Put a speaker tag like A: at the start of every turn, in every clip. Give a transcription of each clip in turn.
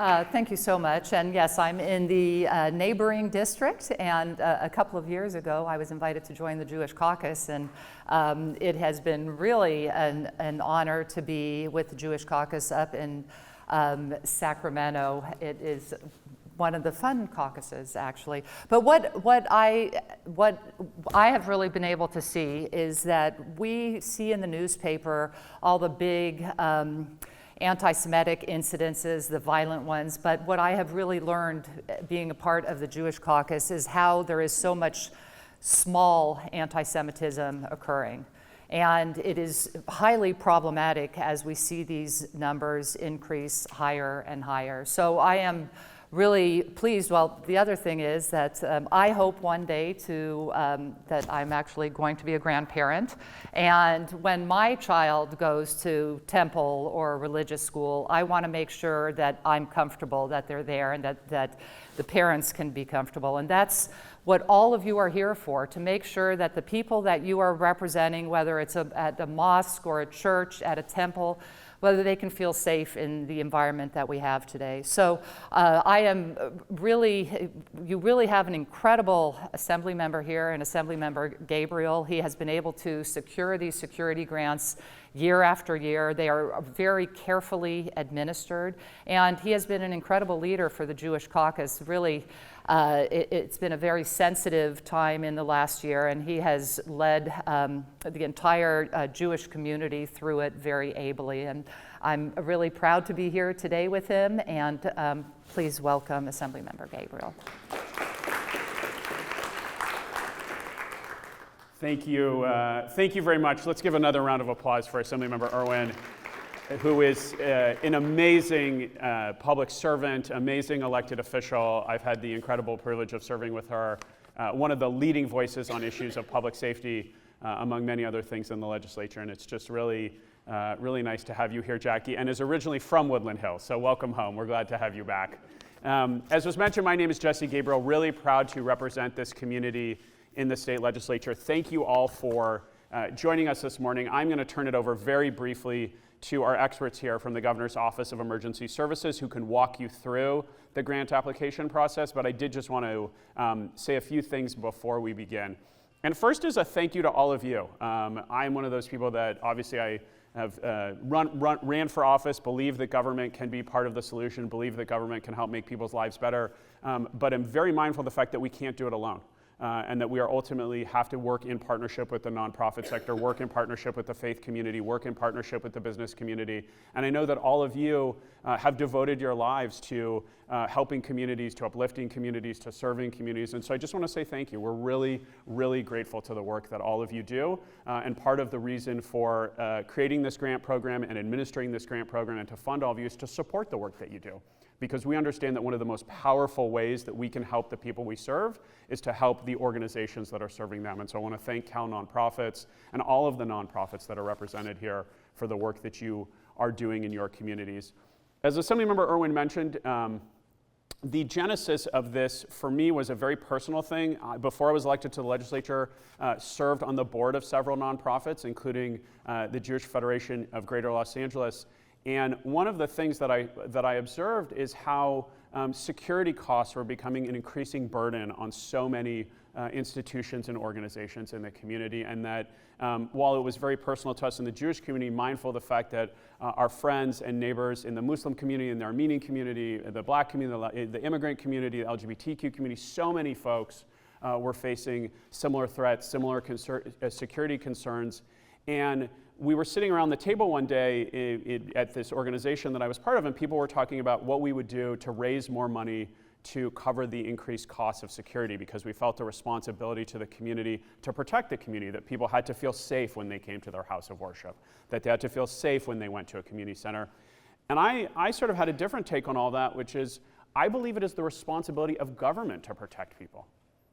A: Thank you so much. And yes, I'm in the neighboring district, and a couple of years ago I was invited to join the Jewish Caucus, and it has been really an honor to be with the Jewish Caucus up in Sacramento. It is one of the fun caucuses, actually. But what I have really been able to see is that we see in the newspaper all the big anti-Semitic incidences, the violent ones, but what I have really learned being a part of the Jewish Caucus is how there is so much small anti-Semitism occurring. And it is highly problematic as we see these numbers increase higher and higher. So I am really pleased. Well, the other thing is that I hope one day that I'm actually going to be a grandparent. And when my child goes to temple or religious school, I want to make sure that I'm comfortable, that they're there, and that the parents can be comfortable. And that's what all of you are here for, to make sure that the people that you are representing, whether it's at a mosque or a church, at a temple, whether they can feel safe in the environment that we have today. So you really have an incredible assembly member here, and Assemblymember Gabriel. He has been able to secure these security grants year after year. They are very carefully administered, and he has been an incredible leader for the Jewish Caucus. Really, it's been a very sensitive time in the last year, and he has led the entire Jewish community through it very ably. And I'm really proud to be here today with him, and please welcome Assemblymember Gabriel.
B: Thank you. Thank you very much. Let's give another round of applause for Assemblymember Irwin, who is an amazing public servant, amazing elected official. I've had the incredible privilege of serving with her, one of the leading voices on issues of public safety, among many other things in the legislature, and it's just really nice to have you here, Jackie, and is originally from Woodland Hills, so welcome home. We're glad to have you back. As was mentioned, my name is Jesse Gabriel, really proud to represent this community in the state legislature. Thank you all for joining us this morning. I'm going to turn it over very briefly to our experts here from the Governor's Office of Emergency Services, who can walk you through the grant application process, but I did just want to say a few things before we begin. And first is a thank you to all of you. I'm one of those people that obviously I have ran for office, believe that government can be part of the solution, believe that government can help make people's lives better, but I'm very mindful of the fact that we can't do it alone. And that we are ultimately have to work in partnership with the nonprofit sector, work in partnership with the faith community, work in partnership with the business community. And I know that all of you have devoted your lives to helping communities, to uplifting communities, to serving communities. And so I just want to say thank you. We're really, really grateful to the work that all of you do. And part of the reason for creating this grant program and administering this grant program and to fund all of you is to support the work that you do. Because we understand that one of the most powerful ways that we can help the people we serve is to help the organizations that are serving them. And so I want to thank Cal Nonprofits and all of the nonprofits that are represented here for the work that you are doing in your communities. As Assemblymember Irwin mentioned, the genesis of this for me was a very personal thing. Before I was elected to the legislature, served on the board of several nonprofits, including the Jewish Federation of Greater Los Angeles. And one of the things that I observed is how security costs were becoming an increasing burden on so many institutions and organizations in the community, and that while it was very personal to us in the Jewish community, mindful of the fact that our friends and neighbors in the Muslim community, in the Armenian community, the Black community, the immigrant community, the LGBTQ community, so many folks were facing similar threats, similar security concerns. And we were sitting around the table one day at this organization that I was part of, and people were talking about what we would do to raise more money to cover the increased costs of security, because we felt a responsibility to the community to protect the community, that people had to feel safe when they came to their house of worship, that they had to feel safe when they went to a community center. And I sort of had a different take on all that, which is I believe it is the responsibility of government to protect people.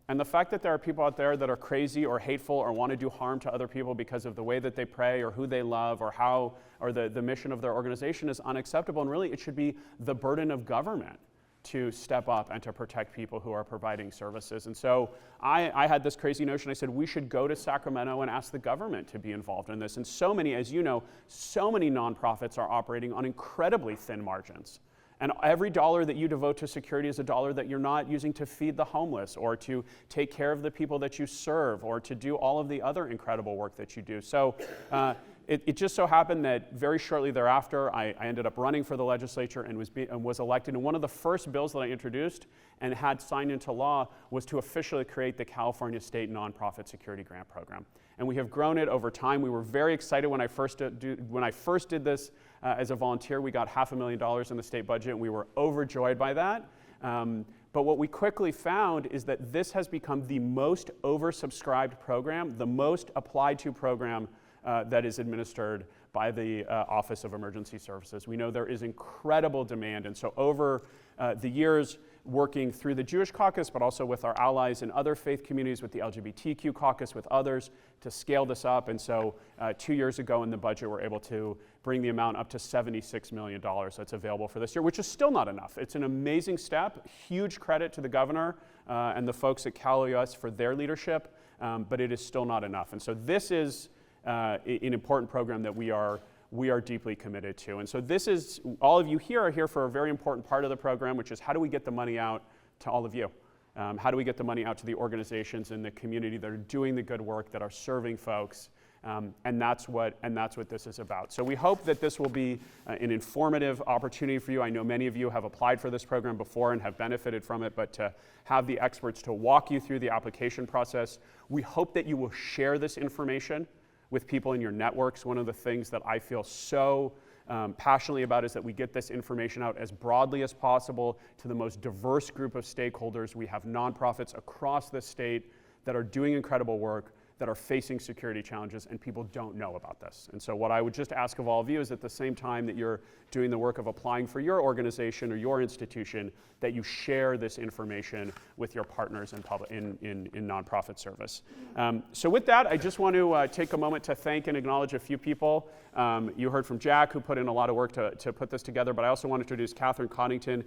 B: And the fact that there are people out there that are crazy or hateful or want to do harm to other people because of the way that they pray or who they love or how or the mission of their organization is unacceptable. And really, it should be the burden of government to step up and to protect people who are providing services. And so I had this crazy notion. I said, we should go to Sacramento and ask the government to be involved in this. And so many, as you know, so many nonprofits are operating on incredibly thin margins. And every dollar that you devote to security is a dollar that you're not using to feed the homeless or to take care of the people that you serve or to do all of the other incredible work that you do. So it just so happened that very shortly thereafter, I ended up running for the legislature and was elected. And one of the first bills that I introduced and had signed into law was to officially create the California State Nonprofit Security Grant Program. And we have grown it over time. We were very excited when I first did this as a volunteer. We got $500,000 in the state budget, and we were overjoyed by that. But what we quickly found is that this has become the most oversubscribed program, the most applied to program that is administered by the Office of Emergency Services. We know there is incredible demand, and so over the years, working through the Jewish Caucus, but also with our allies in other faith communities, with the LGBTQ Caucus, with others, to scale this up. And so 2 years ago in the budget, we're able to bring the amount up to $76 million that's available for this year, which is still not enough. It's an amazing step. Huge credit to the governor and the folks at Cal OUS for their leadership, but it is still not enough. And so this is an important program that we are deeply committed to. And so this is, all of you here are here for a very important part of the program, which is how do we get the money out to all of you? How do we get the money out to the organizations in the community that are doing the good work, that are serving folks? And that's what this is about. So we hope that this will be an informative opportunity for you. I know many of you have applied for this program before and have benefited from it, but to have the experts to walk you through the application process, we hope that you will share this information with people in your networks. One of the things that I feel so passionately about is that we get this information out as broadly as possible to the most diverse group of stakeholders. We have nonprofits across the state that are doing incredible work, that are facing security challenges, and people don't know about this. And so what I would just ask of all of you is at the same time that you're doing the work of applying for your organization or your institution, that you share this information with your partners in nonprofit service. So with that, I just want to take a moment to thank and acknowledge a few people. You heard from Jack, who put in a lot of work to put this together, but I also want to introduce Catherine Coddington,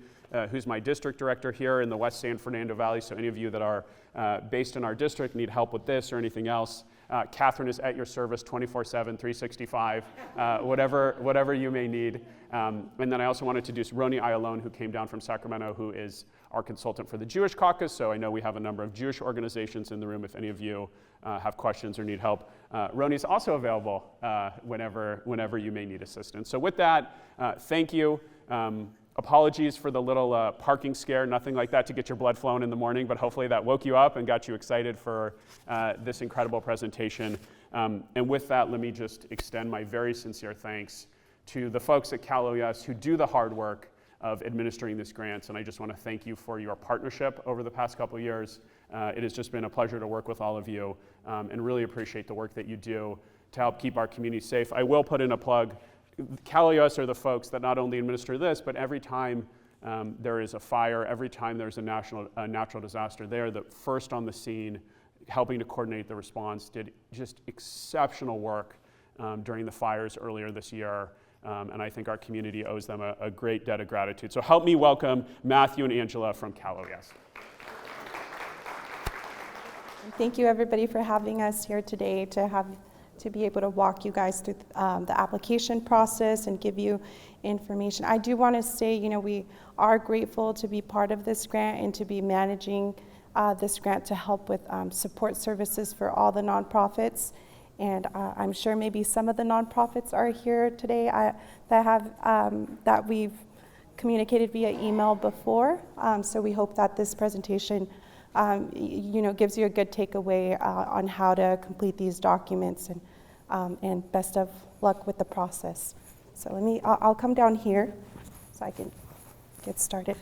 B: who's my district director here in the West San Fernando Valley. So any of you that are based in our district, need help with this or anything else, Catherine is at your service 24/7, 365, whatever you may need. And then I also wanted to introduce Roni Ayalon, who came down from Sacramento, who is our consultant for the Jewish Caucus. So I know we have a number of Jewish organizations in the room if any of you have questions or need help. Roni is also available whenever you may need assistance. So with that, thank you. Apologies for the little parking scare, nothing like that to get your blood flowing in the morning, but hopefully that woke you up and got you excited for this incredible presentation. And with that, let me just extend my very sincere thanks to the folks at Cal OUS who do the hard work of administering these grants, and I just want to thank you for your partnership over the past couple of years. It has just been a pleasure to work with all of you, and really appreciate the work that you do to help keep our community safe. I will put in a plug. Cal OUS are the folks that not only administer this, but every time there is a fire, every time there's a natural disaster, they're the first on the scene, helping to coordinate the response, did just exceptional work during the fires earlier this year. And I think our community owes them a great debt of gratitude. So help me welcome Matthew and Angela from Cal OUS.
C: Thank you everybody for having us here today to be able to walk you guys through the application process and give you information. I do want to say, we are grateful to be part of this grant and to be managing this grant to help with support services for all the nonprofits. And I'm sure maybe some of the nonprofits are here today that we've communicated via email before. So we hope that this presentation gives you a good takeaway on how to complete these documents, and best of luck with the process. So I'll come down here so I can get started.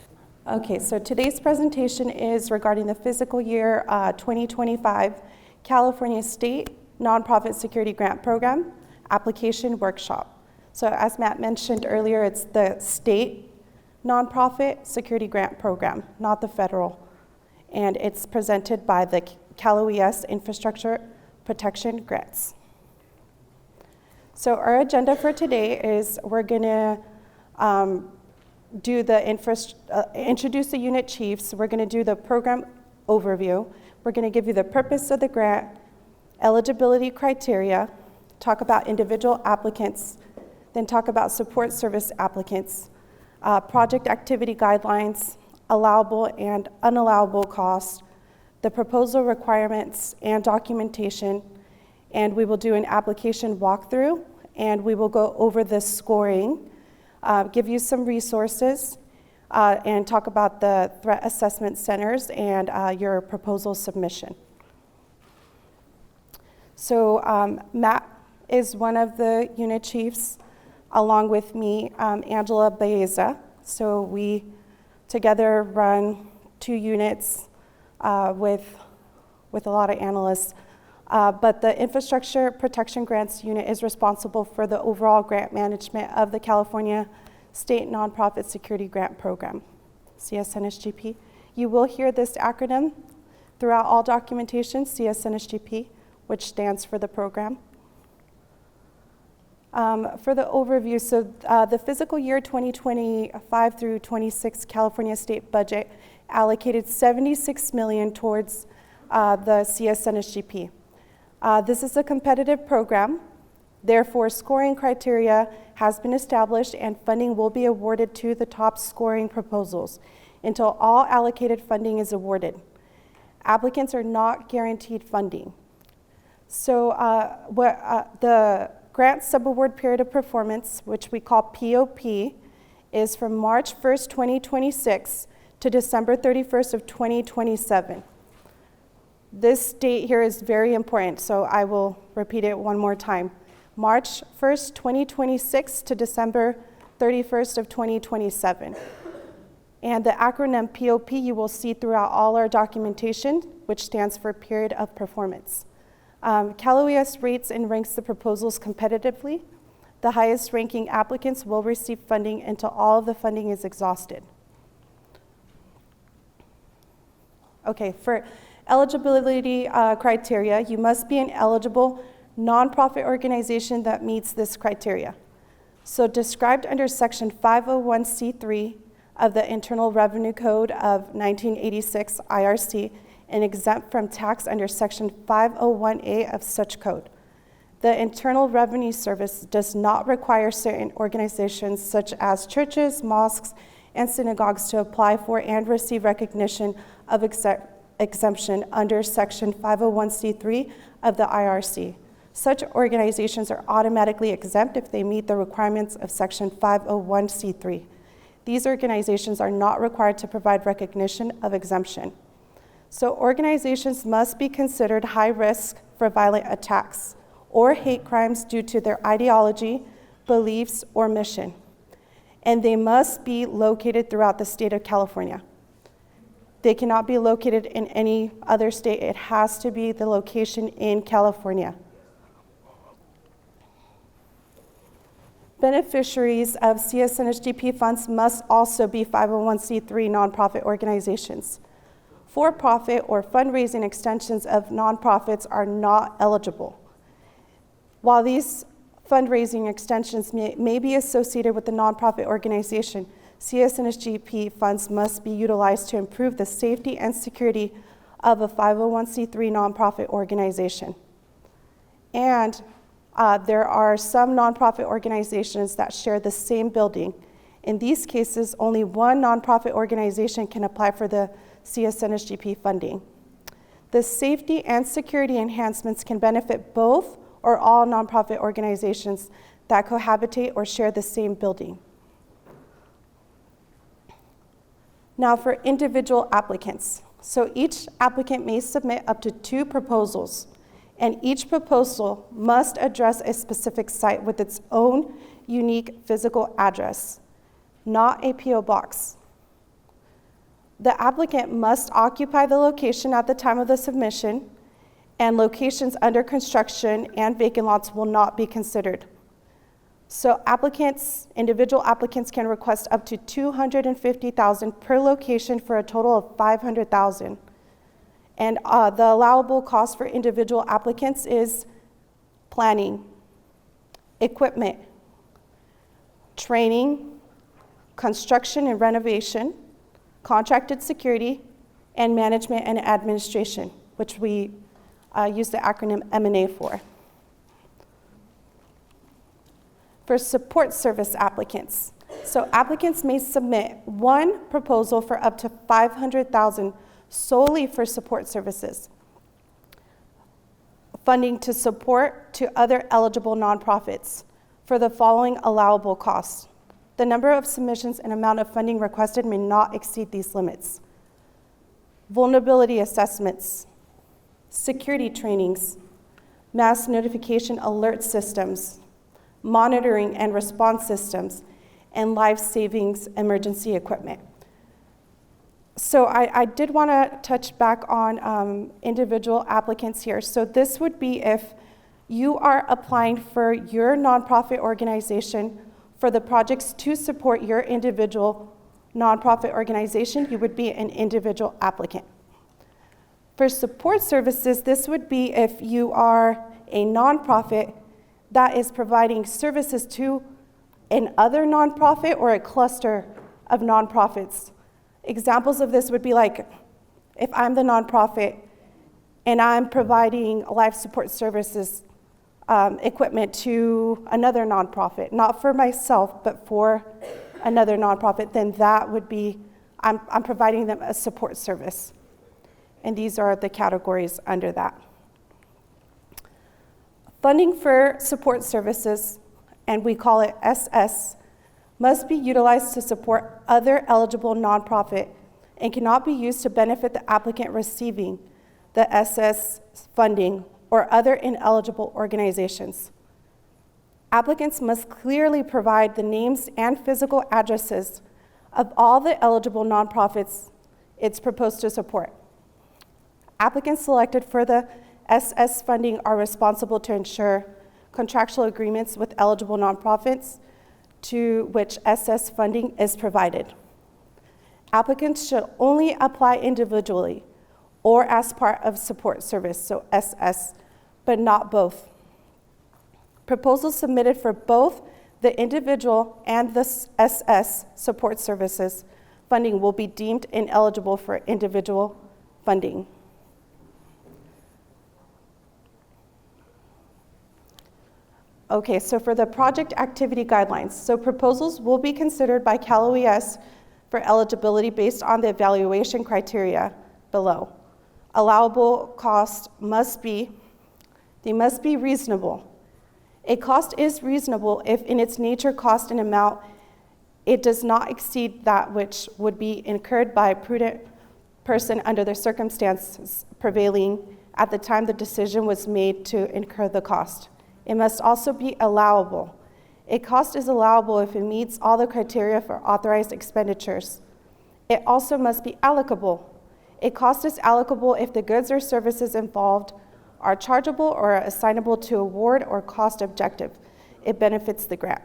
C: Okay, so today's presentation is regarding the fiscal year 2025 California State Nonprofit Security Grant Program Application Workshop. So as Matt mentioned earlier, it's the state nonprofit security grant program, not the federal. And it's presented by the Cal OUS Infrastructure Protection Grants. So our agenda for today is we're gonna introduce the unit chiefs. We're gonna do the program overview. We're gonna give you the purpose of the grant, eligibility criteria, talk about individual applicants, then talk about support service applicants, project activity guidelines, allowable and unallowable costs, the proposal requirements and documentation, and we will do an application walkthrough, and we will go over the scoring, give you some resources, and talk about the threat assessment centers and your proposal submission. So Matt is one of the unit chiefs, along with me, Angela Baeza. So we together run 2 units with a lot of analysts. But the Infrastructure Protection Grants Unit is responsible for the overall grant management of the California State Nonprofit Security Grant Program, CSNSGP. You will hear this acronym throughout all documentation, CSNSGP, which stands for the program. For the overview, so the fiscal year 2025 through 26 California state budget allocated $76 million towards the CSNSGP. This is a competitive program. Therefore, scoring criteria has been established and funding will be awarded to the top scoring proposals until all allocated funding is awarded. Applicants are not guaranteed funding. So the grant subaward period of performance, which we call POP, is from March 1st, 2026 to December 31st of 2027. This date here is very important, so I will repeat it one more time. March 1st, 2026 to December 31st of 2027. And the acronym POP you will see throughout all our documentation, which stands for Period of Performance. Cal OES rates and ranks the proposals competitively. The highest ranking applicants will receive funding until all of the funding is exhausted. Okay, for eligibility criteria, you must be an eligible nonprofit organization that meets this criteria. So described under Section 501c3 of the Internal Revenue Code of 1986 IRC and exempt from tax under Section 501A of such code. The Internal Revenue Service does not require certain organizations such as churches, mosques, and synagogues to apply for and receive recognition of exemption under Section 501c3 of the IRC. Such organizations are automatically exempt if they meet the requirements of Section 501c3. These organizations are not required to provide recognition of exemption. So organizations must be considered high risk for violent attacks or hate crimes due to their ideology, beliefs, or mission. And they must be located throughout the state of California. They cannot be located in any other state. It has to be the location in California. Beneficiaries of CSNSGP funds must also be 501c3 nonprofit organizations. For-profit or fundraising extensions of nonprofits are not eligible. While these fundraising extensions may be associated with the nonprofit organization, CSNSGP funds must be utilized to improve the safety and security of a 501c3 nonprofit organization. And there are some nonprofit organizations that share the same building. In these cases, only one nonprofit organization can apply for the CSNSGP funding. The safety and security enhancements can benefit both or all nonprofit organizations that cohabitate or share the same building. Now for individual applicants. So each applicant may submit up to 2 proposals, and each proposal must address a specific site with its own unique physical address, not a PO box. The applicant must occupy the location at the time of the submission, and locations under construction and vacant lots will not be considered. So individual applicants can request up to $250,000 per location for a total of $500,000. And the allowable cost for individual applicants is planning, equipment, training, construction and renovation, contracted security, and management and administration, which we use the acronym M&A for. For support service applicants, So applicants may submit one proposal for up to $500,000 solely for support services. Funding to support to other eligible nonprofits for the following allowable costs. The number of submissions and amount of funding requested may not exceed these limits. Vulnerability assessments, security trainings, mass notification alert systems, monitoring and response systems, and life-saving emergency equipment. So I did want to touch back on individual applicants here. So this would be if you are applying for your nonprofit organization for the projects to support your individual nonprofit organization, you would be an individual applicant. For support services, this would be if you are a nonprofit that is providing services to another nonprofit or a cluster of nonprofits. Examples of this would be like if I'm the nonprofit and I'm providing life support services equipment to another nonprofit, not for myself, but for another nonprofit, then that would be, I'm providing them a support service. And these are the categories under that. Funding for support services, and we call it SS, must be utilized to support other eligible nonprofit and cannot be used to benefit the applicant receiving the SS funding or other ineligible organizations. Applicants must clearly provide the names and physical addresses of all the eligible nonprofits it's proposed to support. Applicants selected for the SS funding are responsible to ensure contractual agreements with eligible nonprofits to which SS funding is provided. Applicants should only apply individually or as part of support service, so SS, but not both. Proposals submitted for both the individual and the SS support services funding will be deemed ineligible for individual funding. Okay, so for the project activity guidelines, so proposals will be considered by Cal OES for eligibility based on the evaluation criteria below. Allowable costs must be reasonable. A cost is reasonable if in its nature, cost, and amount, it does not exceed that which would be incurred by a prudent person under the circumstances prevailing at the time the decision was made to incur the cost. It must also be allowable. A cost is allowable if it meets all the criteria for authorized expenditures. It also must be allocable. A cost is allocable if the goods or services involved are chargeable or assignable to award or cost objective. It benefits the grant.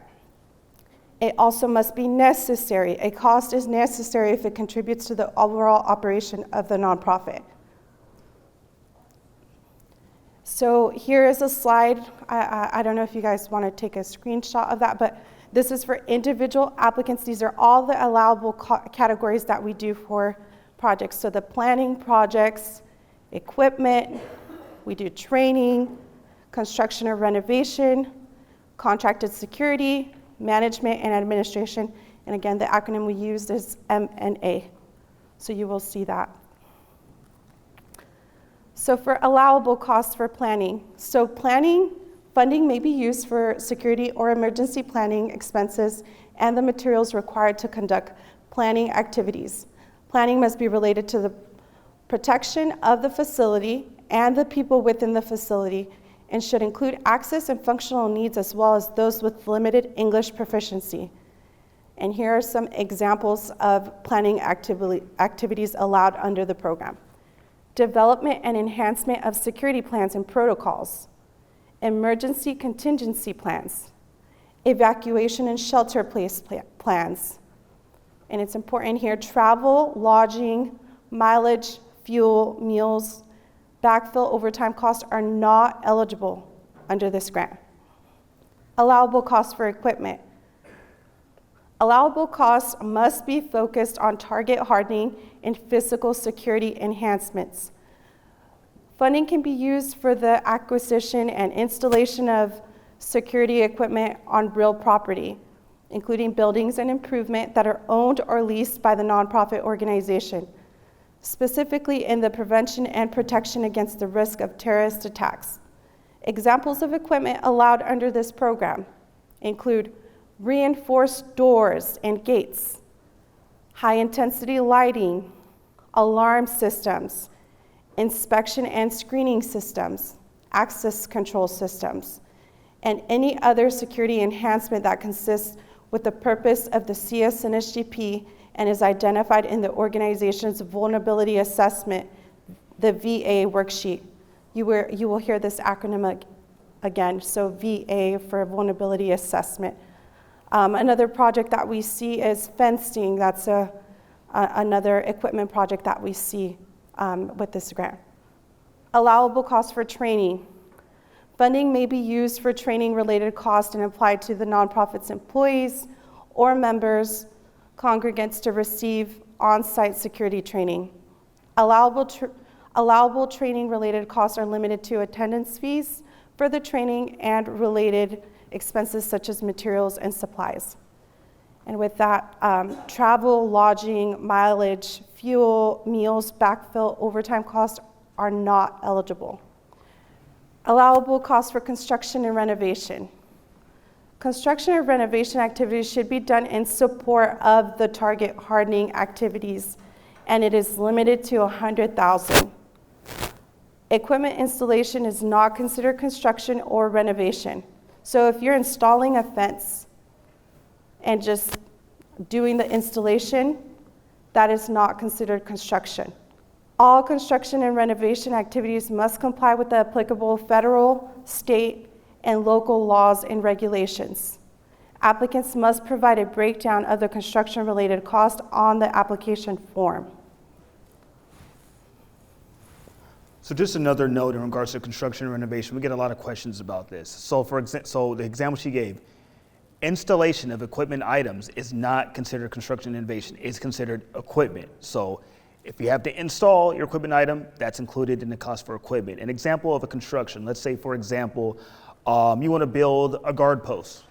C: It also must be necessary. A cost is necessary if it contributes to the overall operation of the nonprofit. So here is a slide. I don't know if you guys want to take a screenshot of that, but this is for individual applicants. These are all the allowable categories that we do for projects. So the planning projects, equipment, we do training, construction or renovation, contracted security, management and administration. And again, the acronym we used is M&A. So you will see that. So for allowable costs for planning. So planning funding may be used for security or emergency planning expenses and the materials required to conduct planning activities. Planning must be related to the protection of the facility and the people within the facility and should include access and functional needs as well as those with limited English proficiency. And here are some examples of planning activities allowed under the program. Development and enhancement of security plans and protocols, emergency contingency plans, evacuation and shelter place plans. And it's important here, travel, lodging, mileage, fuel, meals, backfill, overtime costs are not eligible under this grant. Allowable costs for equipment. Allowable costs must be focused on target hardening and physical security enhancements. Funding can be used for the acquisition and installation of security equipment on real property, including buildings and improvement that are owned or leased by the nonprofit organization, specifically in the prevention and protection against the risk of terrorist attacks. Examples of equipment allowed under this program include reinforced doors and gates, high-intensity lighting, alarm systems, inspection and screening systems, access control systems, and any other security enhancement that consists with the purpose of the CSNSGP and is identified in the organization's vulnerability assessment, the VA worksheet. You will hear this acronym again, so VA for vulnerability assessment. Another project that we see is fencing. That's another equipment project that we see with this grant. Allowable costs for training. Funding may be used for training-related costs and applied to the nonprofit's employees or members, congregants to receive on-site security training. Allowable training-related costs are limited to attendance fees for the training and related expenses such as materials and supplies. And with that, travel, lodging, mileage, fuel, meals, backfill, overtime costs are not eligible. Allowable costs for construction and renovation. Construction and renovation activities should be done in support of the target hardening activities, and it is limited to $100,000. Equipment installation is not considered construction or renovation. So if you're installing a fence and just doing the installation, that is not considered construction. All construction and renovation activities must comply with the applicable federal, state, and local laws and regulations. Applicants must provide a breakdown of the construction-related cost on the application form.
D: So just another note in regards to construction and renovation, we get a lot of questions about this. So the example she gave, installation of equipment items is not considered construction and renovation, it's considered equipment. So if you have to install your equipment item, that's included in the cost for equipment. An example of a construction, let's say for example, you want to build a guard post.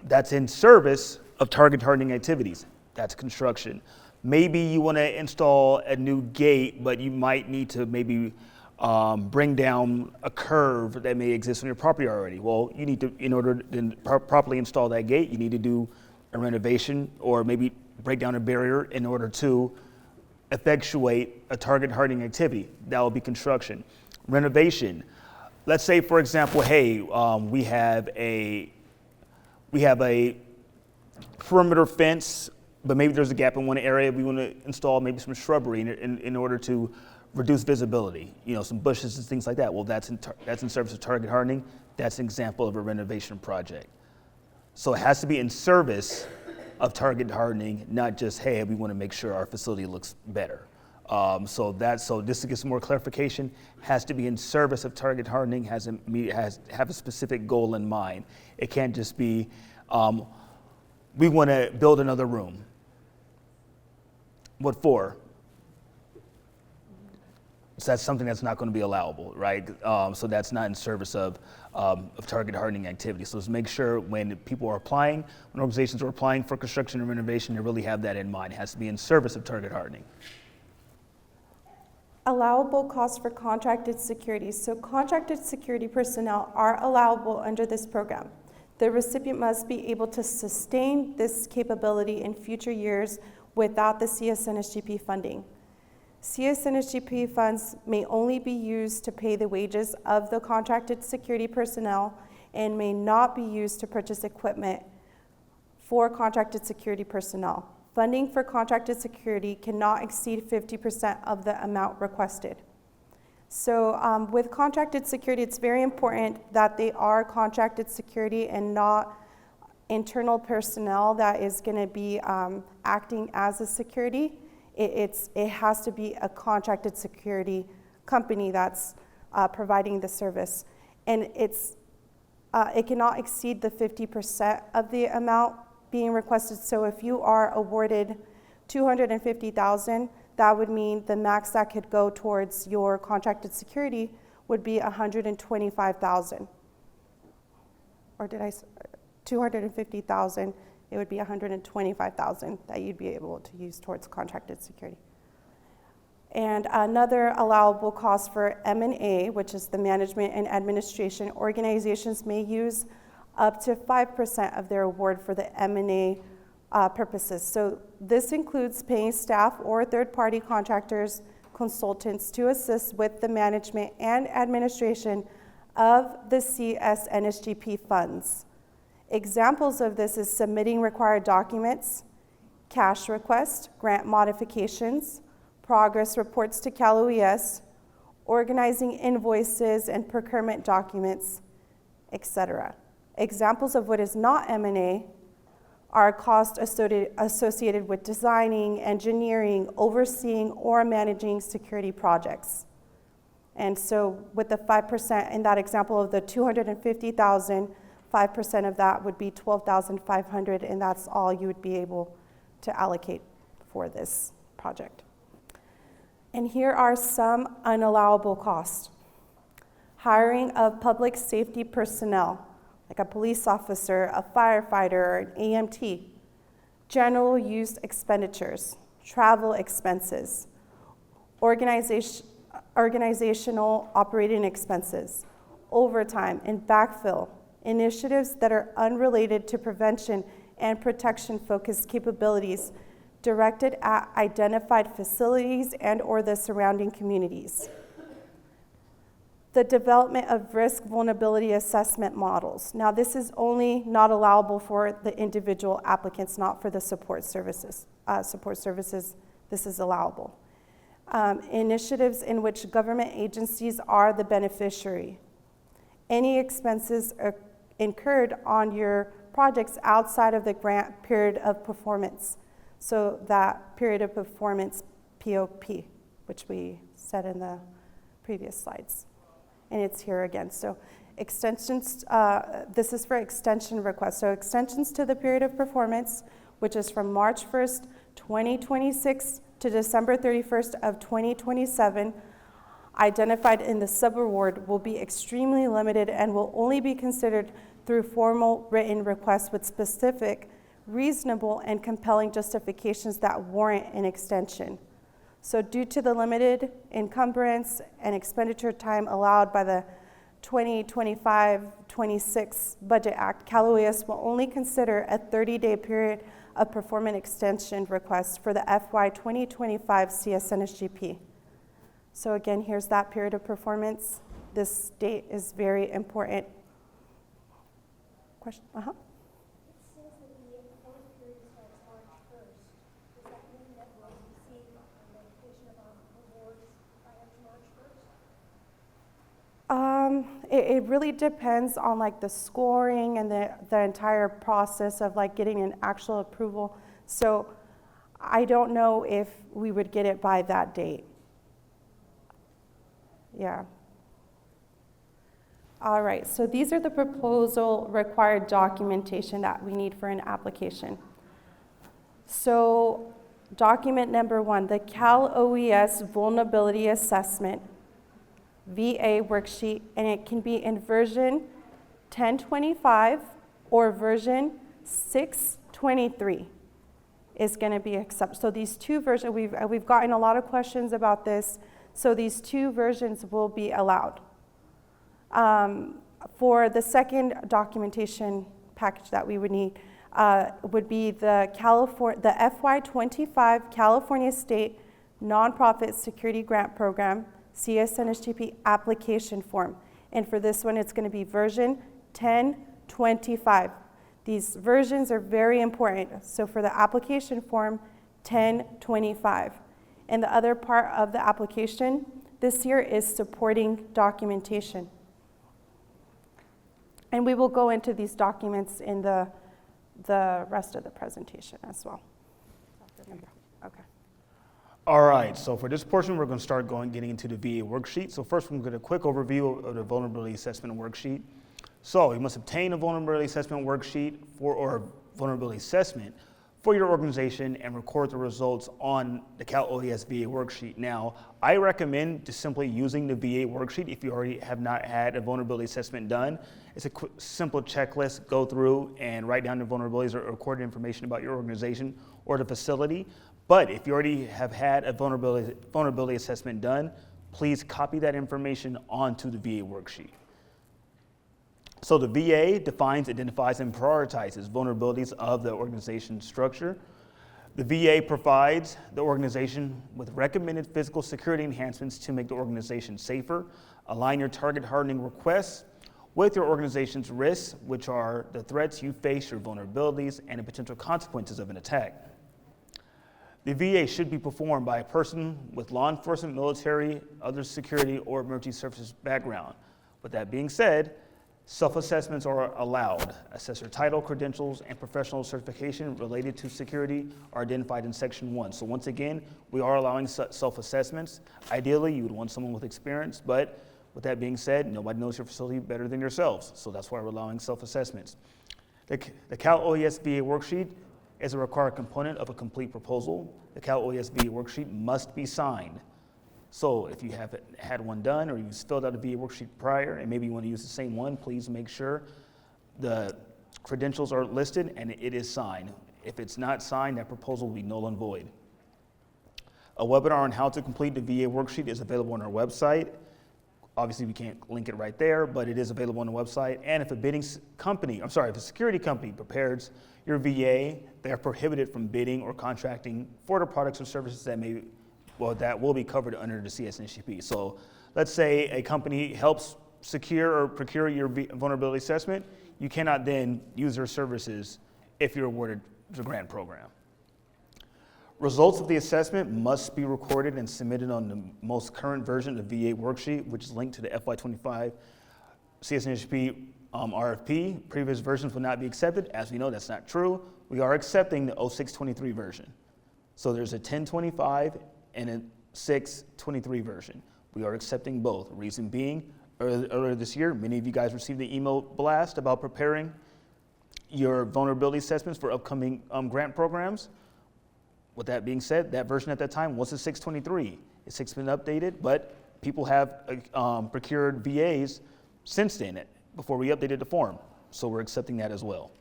D: That's in service of target hardening activities. That's construction. Maybe you want to install a new gate, but you might need to maybe bring down a curve that may exist on your property already. Well, you need to, in order to properly install that gate, you need to do a renovation or maybe break down a barrier in order to effectuate a target hardening activity. That will be construction. Renovation. Let's say, for example, hey, we have a perimeter fence, but maybe there's a gap in one area. We want to install maybe some shrubbery in order to reduce visibility. You know, some bushes and things like that. Well, that's in service of target hardening. That's an example of a renovation project. So it has to be in service of target hardening, not just, hey, we want to make sure our facility looks better. So just to get some more clarification, has to be in service of target hardening, have a specific goal in mind. It can't just be, we want to build another room. What for? So that's something that's not going to be allowable, right? So that's not in service of target hardening activity. So let's make sure when people are applying, when organizations are applying for construction and renovation, they really have that in mind. It has to be in service of target hardening.
C: Allowable costs for contracted security. So contracted security personnel are allowable under this program. The recipient must be able to sustain this capability in future years without the CSNSGP funding. CSNSGP funds may only be used to pay the wages of the contracted security personnel and may not be used to purchase equipment for contracted security personnel. Funding for contracted security cannot exceed 50% of the amount requested. So with contracted security, it's very important that they are contracted security and not internal personnel that is going to be acting as a security. It has to be a contracted security company that's providing the service. And it cannot exceed the 50% of the amount being requested. So if you are awarded $250,000, that would mean the max that could go towards your contracted security would be $125,000. Or did I $250,000, it would be $125,000 that you'd be able to use towards contracted security. And another allowable cost for M&A, which is the management and administration, organizations may use up to 5% of their award for the M&A purposes. So this includes paying staff or third-party contractors, consultants to assist with the management and administration of the CSNSGP funds. Examples of this is submitting required documents, cash requests, grant modifications, progress reports to Cal OES, organizing invoices and procurement documents, etc. Examples of what is not M&A are costs associated with designing, engineering, overseeing, or managing security projects. And so with the 5%, in that example of the $250,000, 5% of that would be $12,500, and that's all you would be able to allocate for this project. And here are some unallowable costs. Hiring of public safety personnel, like a police officer, a firefighter, or an EMT. General use expenditures, travel expenses, organizational operating expenses, overtime and backfill, initiatives that are unrelated to prevention and protection focused capabilities directed at identified facilities and or the surrounding communities. The development of risk vulnerability assessment models. Now this is only not allowable for the individual applicants, not for the support services. This is allowable. Initiatives in which government agencies are the beneficiary. Any expenses are incurred on your projects outside of the grant period of performance. So that period of performance, POP, which we said in the previous slides. And it's here again. So extensions, this is for extension requests. So extensions to the period of performance, which is from March 1st, 2026 to December 31st of 2027, identified in the subaward will be extremely limited and will only be considered through formal written requests with specific, reasonable, and compelling justifications that warrant an extension. So due to the limited encumbrance and expenditure time allowed by the 2025-26 Budget Act, Cal OES will only consider a 30-day period of performance extension requests for the FY 2025 CSNSGP. So again, here's that period of performance. This date is very important. Question?
E: It says that the proposed period starts March 1st. Does that mean that we'll receive a notification about awards prior to March 1st?
C: It really depends on like the scoring and the entire process of like getting an actual approval. So I don't know if we would get it by that date. Yeah. All right, so these are the proposal required documentation that we need for an application. So document number 1, the Cal OES Vulnerability Assessment, VA worksheet, and it can be in version 1025 or version 623 is going to be accepted. So these two versions, we've gotten a lot of questions about this, so these two versions will be allowed. For the second documentation package that we would need would be the FY25 California State Nonprofit Security Grant Program, CSNSGP application form. And for this one, it's going to be version 1025. These versions are very important. So for the application form, 1025. And the other part of the application this year is supporting documentation. And we will go into these documents in the rest of the presentation as well. Okay.
D: All right, so for this portion, we're going to start getting into the VA worksheet. So first, we're going to get a quick overview of the vulnerability assessment worksheet. So you must obtain a vulnerability assessment worksheet or vulnerability assessment for your organization and record the results on the Cal OES VA worksheet. Now, I recommend just simply using the VA worksheet if you already have not had a vulnerability assessment done. It's a simple checklist, go through and write down the vulnerabilities or recorded information about your organization or the facility. But if you already have had a vulnerability assessment done, please copy that information onto the VA worksheet. So the VA defines, identifies, and prioritizes vulnerabilities of the organization's structure. The VA provides the organization with recommended physical security enhancements to make the organization safer. Align your target hardening requests with your organization's risks, which are the threats you face, your vulnerabilities, and the potential consequences of an attack. The VA should be performed by a person with law enforcement, military, other security, or emergency services background. With that being said, self-assessments are allowed. Assessor title, credentials, and professional certification related to security are identified in Section 1. So once again, we are allowing self-assessments. Ideally, you would want someone with experience, but with that being said, nobody knows your facility better than yourselves. So that's why we're allowing self-assessments. The Cal OES VA worksheet is a required component of a complete proposal. The Cal OES VA worksheet must be signed. So if you haven't had one done or you've filled out a VA worksheet prior and maybe you want to use the same one, please make sure the credentials are listed and it is signed. If it's not signed, that proposal will be null and void. A webinar on how to complete the VA worksheet is available on our website. Obviously, we can't link it right there, but it is available on the website. And if if a security company prepares your VA, they are prohibited from bidding or contracting for the products or services that will be covered under the CSNHP. So let's say a company helps secure or procure your vulnerability assessment, you cannot then use their services if you're awarded the grant program. Results of the assessment must be recorded and submitted on the most current version of the VA worksheet, which is linked to the FY25 CSNHP RFP. Previous versions will not be accepted. As we know, that's not true. We are accepting the 0623 version. So there's a 1025 and a 623 version. We are accepting both. Reason being, earlier this year, many of you guys received the email blast about preparing your vulnerability assessments for upcoming grant programs. With that being said, that version at that time was a 623. It's since been updated, but people have procured VAs since then, before we updated the form. So we're accepting that as well.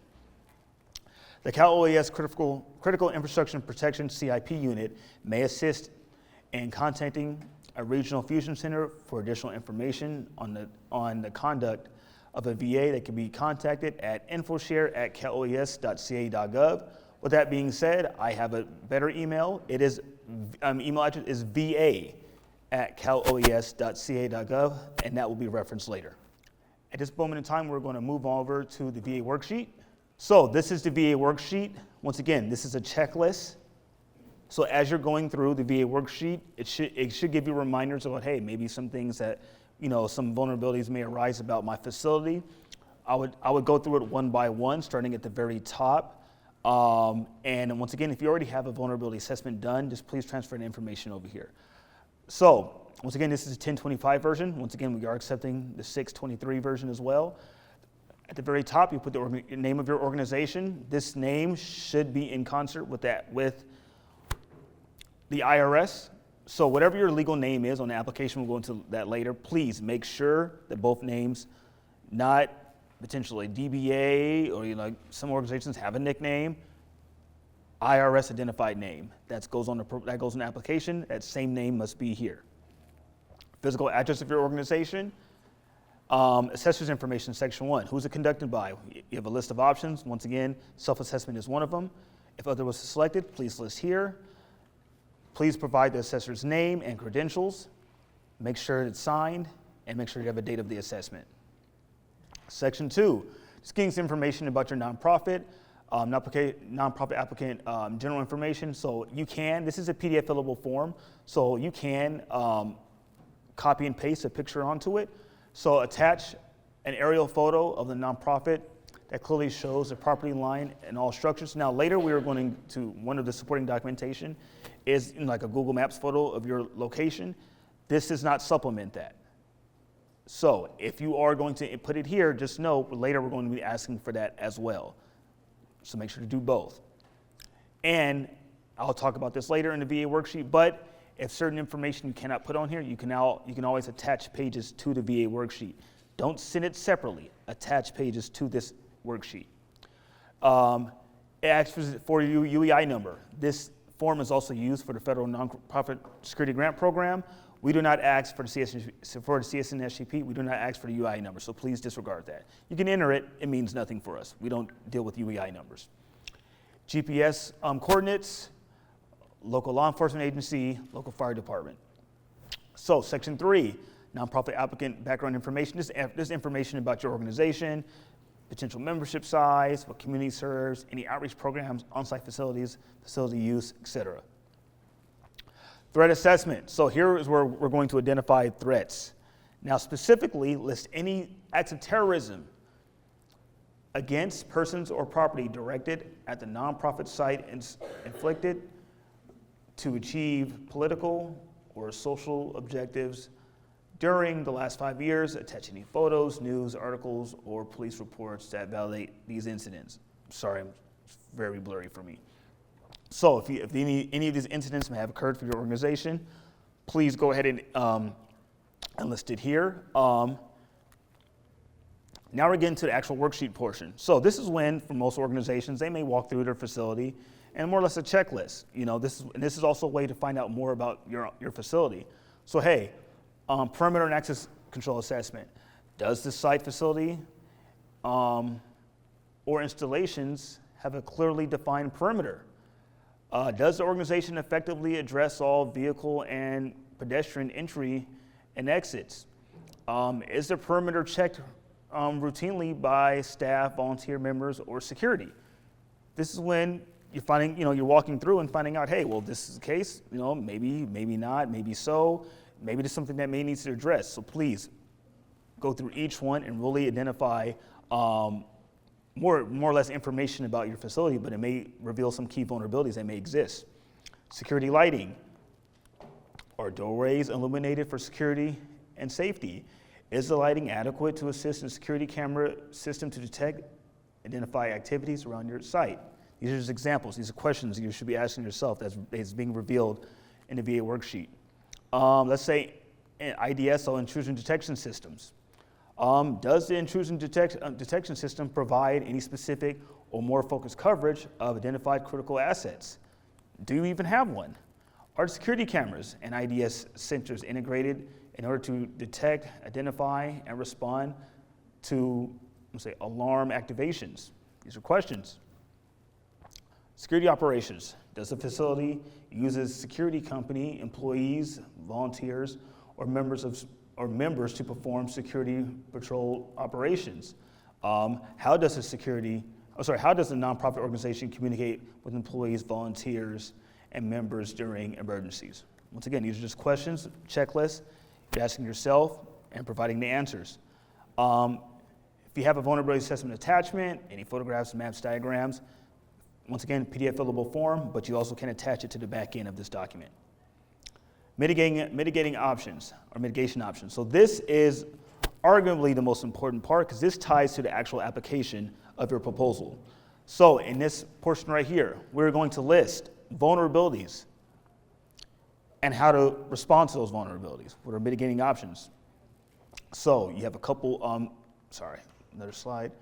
D: The Cal OES Critical Infrastructure Protection CIP unit may assist in contacting a regional fusion center for additional information on the conduct of a VA. That can be contacted at infoshare@caloes.ca.gov. With that being said, I have a better email. Email address is va@caloes.ca.gov, and that will be referenced later. At this moment in time, we're going to move over to the VA worksheet. So this is the VA worksheet. Once again, this is a checklist. So as you're going through the VA worksheet, it should give you reminders about, hey, maybe some things that, some vulnerabilities may arise about my facility. I would go through it one by one, starting at the very top. And once again, if you already have a vulnerability assessment done, just please transfer the information over here. So once again, this is a 1025 version. Once again, we are accepting the 623 version as well. At the very top, you put the name of your organization. This name should be in concert with the IRS. So whatever your legal name is on the application, we'll go into that later. Please make sure that both names, not potentially DBA, or some organizations have a nickname, IRS identified name. That goes on the application. That same name must be here. Physical address of your organization. Assessor's information, Section 1. Who's it conducted by? You have a list of options. Once again, self-assessment is one of them. If other was selected, please list here. Please provide the assessor's name and credentials. Make sure it's signed, and make sure you have a date of the assessment. Section 2, just getting some information about your nonprofit, nonprofit applicant general information. So this is a PDF fillable form, so you can copy and paste a picture onto it. So attach an aerial photo of the nonprofit that clearly shows the property line and all structures. Now later we are going to, one of the supporting documentation is like a Google Maps photo of your location. This does not supplement that. So if you are going to put it here, just know later we're going to be asking for that as well. So make sure to do both. And I'll talk about this later in the VA worksheet, but if certain information you cannot put on here, you can always attach pages to the VA worksheet. Don't send it separately. Attach pages to this worksheet. It asks for your UEI number. This form is also used for the Federal Nonprofit Security Grant Program. We do not ask for the CSNSGP, we do not ask for the UEI number, so please disregard that. You can enter it, it means nothing for us. We don't deal with UEI numbers. GPS coordinates, local law enforcement agency, local fire department. So section 3, nonprofit applicant background information. This information about your organization, potential membership size, what community serves, any outreach programs, on-site facilities, facility use, etc. Threat assessment. So here is where we're going to identify threats. Now specifically, list any acts of terrorism against persons or property directed at the nonprofit site inflicted to achieve political or social objectives during the last 5 years. Attach any photos, news, articles, or police reports that validate these incidents. Sorry, it's very blurry for me. So if any of these incidents may have occurred for your organization, please go ahead and list it here. Now we're getting to the actual worksheet portion. So this is when, for most organizations, they may walk through their facility and more or less a checklist. You know, this is also a way to find out more about your facility. So hey, perimeter and access control assessment. Does the site, facility, or installations have a clearly defined perimeter? Does the organization effectively address all vehicle and pedestrian entry and exits? Is the perimeter checked routinely by staff, volunteer members, or security? This is when you're walking through and finding out, hey, well, this is the case, maybe not, maybe so, maybe there's something that may need to address. So please go through each one and really identify more or less information about your facility, but it may reveal some key vulnerabilities that may exist. Security lighting. Are doorways illuminated for security and safety? Is the lighting adequate to assist in security camera system to detect, identify activities around your site? These are just examples. These are questions you should be asking yourself that's being revealed in the VA worksheet. Let's say IDS or intrusion detection systems. Does the intrusion detection system provide any specific or more focused coverage of identified critical assets? Do you even have one? Are security cameras and IDS sensors integrated in order to detect, identify, and respond to, alarm activations? These are questions. Security operations. Does the facility use a security company, employees, volunteers, or members to perform security patrol operations? How does the nonprofit organization communicate with employees, volunteers, and members during emergencies? Once again, these are just questions, checklists, you're asking yourself and providing the answers. If you have a vulnerability assessment attachment, any photographs, maps, diagrams, once again, PDF fillable form, but you also can attach it to the back end of this document. Mitigating options or mitigation options. So this is arguably the most important part because this ties to the actual application of your proposal. So in this portion right here, we're going to list vulnerabilities and how to respond to those vulnerabilities. What are mitigating options? So you have a couple, another slide.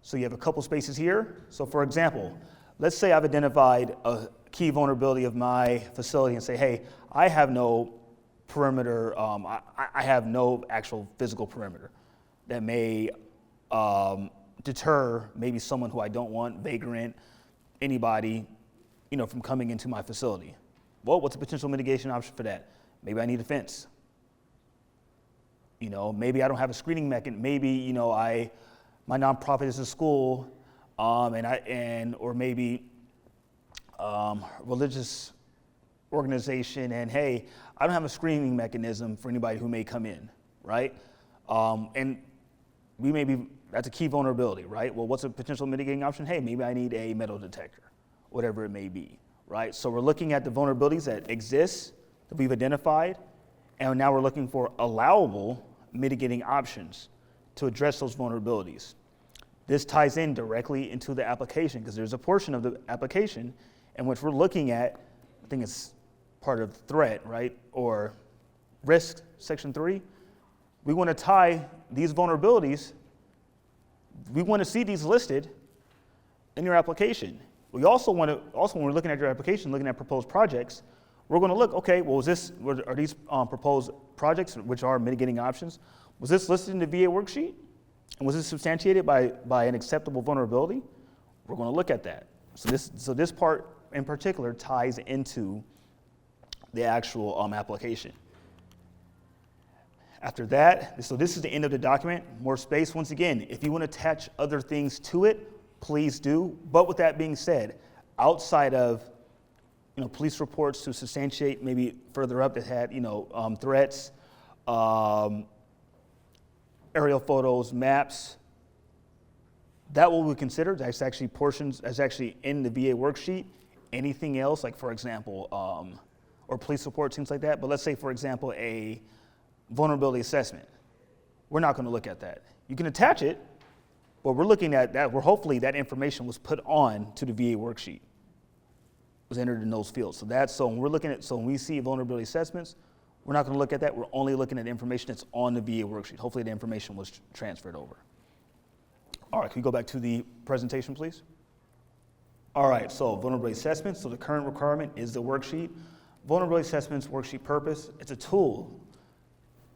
D: So you have a couple spaces here. So for example, let's say I've identified a key vulnerability of my facility and say, hey, I have no perimeter, I have no actual physical perimeter that may deter maybe someone who I don't want, vagrant, anybody, from coming into my facility. Well, what's a potential mitigation option for that? Maybe I need a fence. Maybe I don't have a screening mechanism. Maybe, my nonprofit is a school, or maybe religious organization, and hey, I don't have a screening mechanism for anybody who may come in, right? And that's a key vulnerability, right? Well, what's a potential mitigating option? Hey, maybe I need a metal detector, whatever it may be, right? So we're looking at the vulnerabilities that exist, that we've identified, and now we're looking for allowable mitigating options to address those vulnerabilities. This ties in directly into the application because there's a portion of the application And what we're looking at, I think it's part of threat, right? Or risk, section 3. We want to tie these vulnerabilities, we want to see these listed in your application. We also want to, when we're looking at your application, looking at proposed projects, we're going to look, okay, well, are these proposed projects, which are mitigating options, was this listed in the VA worksheet? And was this substantiated by an acceptable vulnerability? We're going to look at that. So this part in particular ties into the actual application. After that, so this is the end of the document. More space. Once again, if you want to attach other things to it, please do. But with that being said, outside of police reports to substantiate maybe further up that had threats, aerial photos, maps, that will be considered. That's actually in the VA worksheet. Anything else, like for example, or police reports, things like that. But let's say, for example, a vulnerability assessment. We're not going to look at that. You can attach it, but we're looking at that. Hopefully that information was put on to the VA worksheet, was entered in those fields. So when we see vulnerability assessments, we're not going to look at that. We're only looking at the information that's on the VA worksheet. Hopefully the information was transferred over. All right, can we go back to the presentation, please? All right, so vulnerability assessments. So the current requirement is the worksheet. Vulnerability assessments worksheet purpose, it's a tool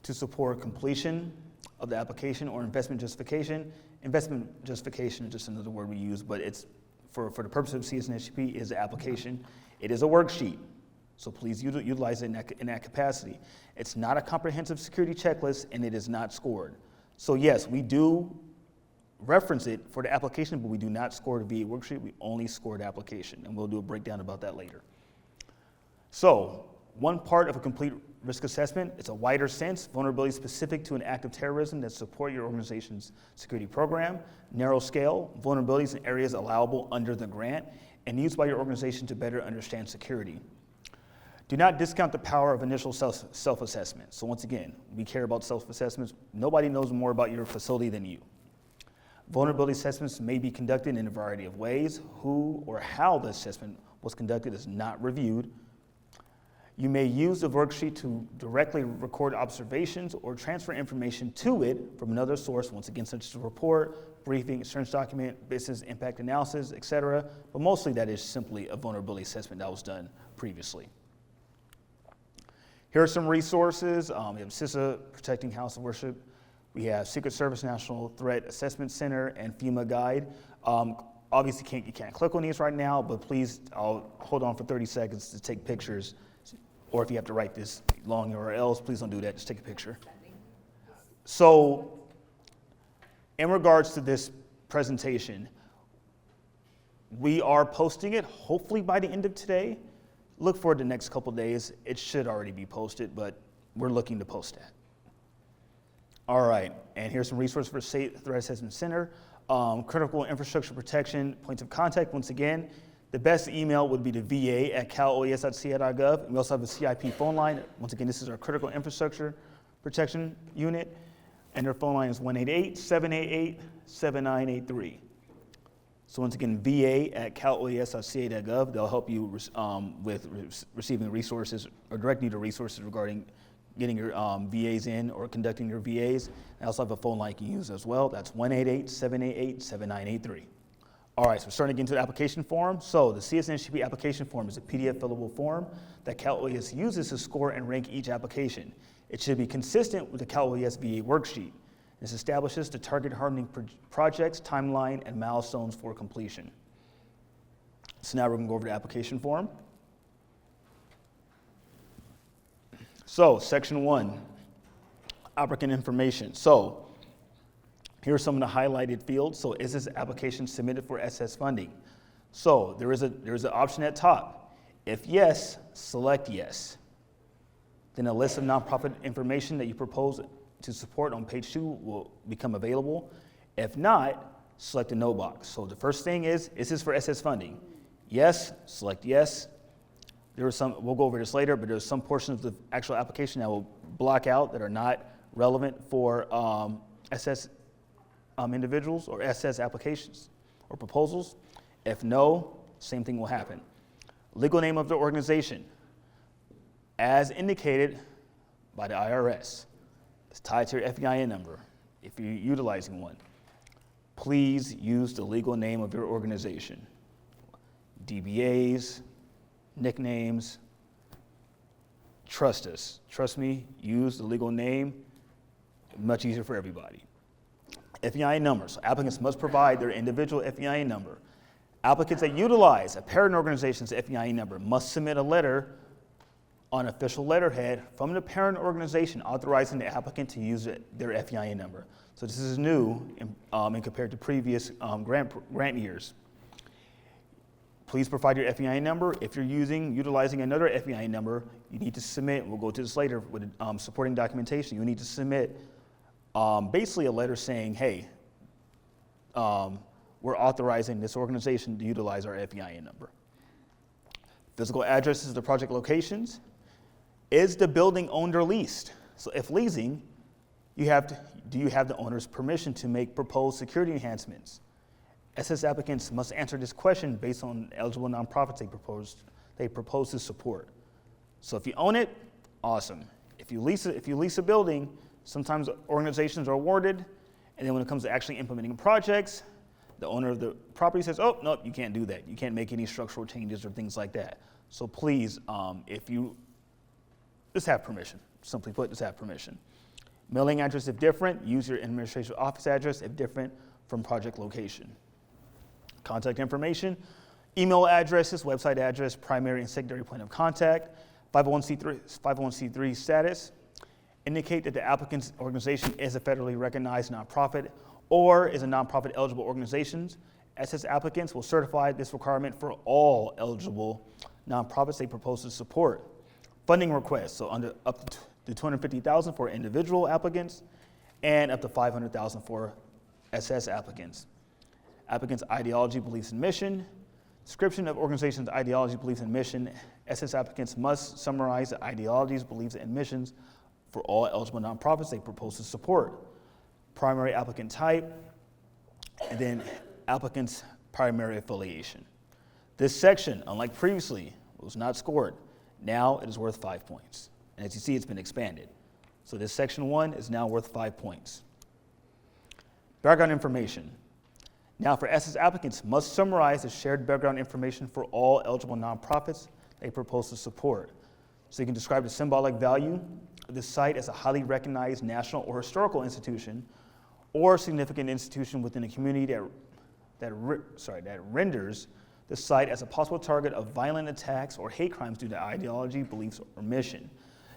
D: to support completion of the application or investment justification. Investment justification is just another word we use, but it's for the purpose of CSNHP is the application. It is a worksheet, so please utilize it in that capacity. It's not a comprehensive security checklist, and it is not scored. So yes, we do reference it for the application, but we do not score the VA worksheet. We only score the application, and we'll do a breakdown about that later. So one part of a complete risk assessment, it's a wider sense, vulnerability specific to an act of terrorism that support your organization's security program, narrow scale, vulnerabilities in areas allowable under the grant, and used by your organization to better understand security. Do not discount the power of initial self-assessment. So once again, we care about self-assessments. Nobody knows more about your facility than you. Vulnerability assessments may be conducted in a variety of ways. Who or how the assessment was conducted is not reviewed. You may use the worksheet to directly record observations or transfer information to it from another source, once again, such as a report, briefing, insurance document, business impact analysis, etc. But mostly that is simply a vulnerability assessment that was done previously. Here are some resources. We have CISA, Protecting House of Worship. We have Secret Service National Threat Assessment Center and FEMA Guide. Obviously, you can't click on these right now, but please, I'll hold on for 30 seconds to take pictures. Or if you have to write this long URLs, please don't do that, just take a picture. So, in regards to this presentation, we are posting it hopefully by the end of today. Look for the next couple days. It should already be posted, but we're looking to post that. All right, and here's some resources for State Threat Assessment Center. Critical infrastructure protection, points of contact, once again, the best email would be to va@caloes.ca.gov. We also have a CIP phone line. Once again, this is our critical infrastructure protection unit, and their phone line is 1-888-788-7983. So once again, va@caloes.ca.gov. They'll help you with receiving resources or direct you to resources regarding getting your VAs in or conducting your VAs. I also have a phone line you can use as well. That's 1-888-788-7983. All right, so we're starting to get into the application form. So the CSNHP application form is a PDF fillable form that Cal OES uses to score and rank each application. It should be consistent with the Cal OES VA worksheet. This establishes the target hardening projects, timeline, and milestones for completion. So now we're going to go over the application form. So section 1, applicant information. So here are some of the highlighted fields. So is this application submitted for SS funding? So there is an option at top. If yes, select yes. Then a list of nonprofit information that you propose to support on page 2 will become available. If not, select the no box. So the first thing is this for SS funding? Yes, select yes. There are some, we'll go over this later, but there's some portions of the actual application that will block out that are not relevant for SS individuals or SS applications or proposals. If no, same thing will happen. legal name of the organization, as indicated by the IRS. It's tied to your FEIN number if you're utilizing one. Please use the legal name of your organization. DBAs, nicknames, trust us. Trust me, use the legal name. Much easier for everybody. FEIN number. So applicants must provide their individual FEIN number. Applicants that utilize a parent organization's FEIN number must submit a letter on official letterhead from the parent organization authorizing the applicant to use their FEIN number. So this is new in compared to previous grant years. Please provide your FEIN number. If you're utilizing another FEIN number, you need to submit, we'll go to this later with supporting documentation, you need to submit basically a letter saying, hey, we're authorizing this organization to utilize our FEIN number. Physical addresses of the project locations. Is the building owned or leased? So if leasing, do you have the owner's permission to make proposed security enhancements? SS applicants must answer this question based on eligible nonprofits they propose to support. So if you own it, awesome. If you lease a building, sometimes organizations are awarded, and then when it comes to actually implementing projects, the owner of the property says, oh, nope, you can't do that. You can't make any structural changes or things like that. So please, just have permission. Simply put, just have permission. Mailing address if different, use your administrative office address if different from project location. Contact information, email addresses, website address, primary and secondary point of contact, 501c3 status, indicate that the applicant's organization is a federally recognized nonprofit or is a nonprofit eligible organization. SS applicants will certify this requirement for all eligible nonprofits they propose to support. Funding requests, so up to $250,000 for individual applicants and up to $500,000 for SS applicants. Applicants' ideology, beliefs, and mission. Description of organization's ideology, beliefs, and mission. SS applicants must summarize the ideologies, beliefs, and missions for all eligible nonprofits they propose to support. Primary applicant type, and then applicant's primary affiliation. This section, unlike previously, was not scored. Now it is worth 5 points. And as you see, it's been expanded. So this section 1 is now worth 5 points. Background information. Now for SS applicants must summarize the shared background information for all eligible nonprofits they propose to support. So you can describe the symbolic value of the site as a highly recognized national or historical institution or significant institution within a community that renders the site as a possible target of violent attacks or hate crimes due to ideology, beliefs, or mission.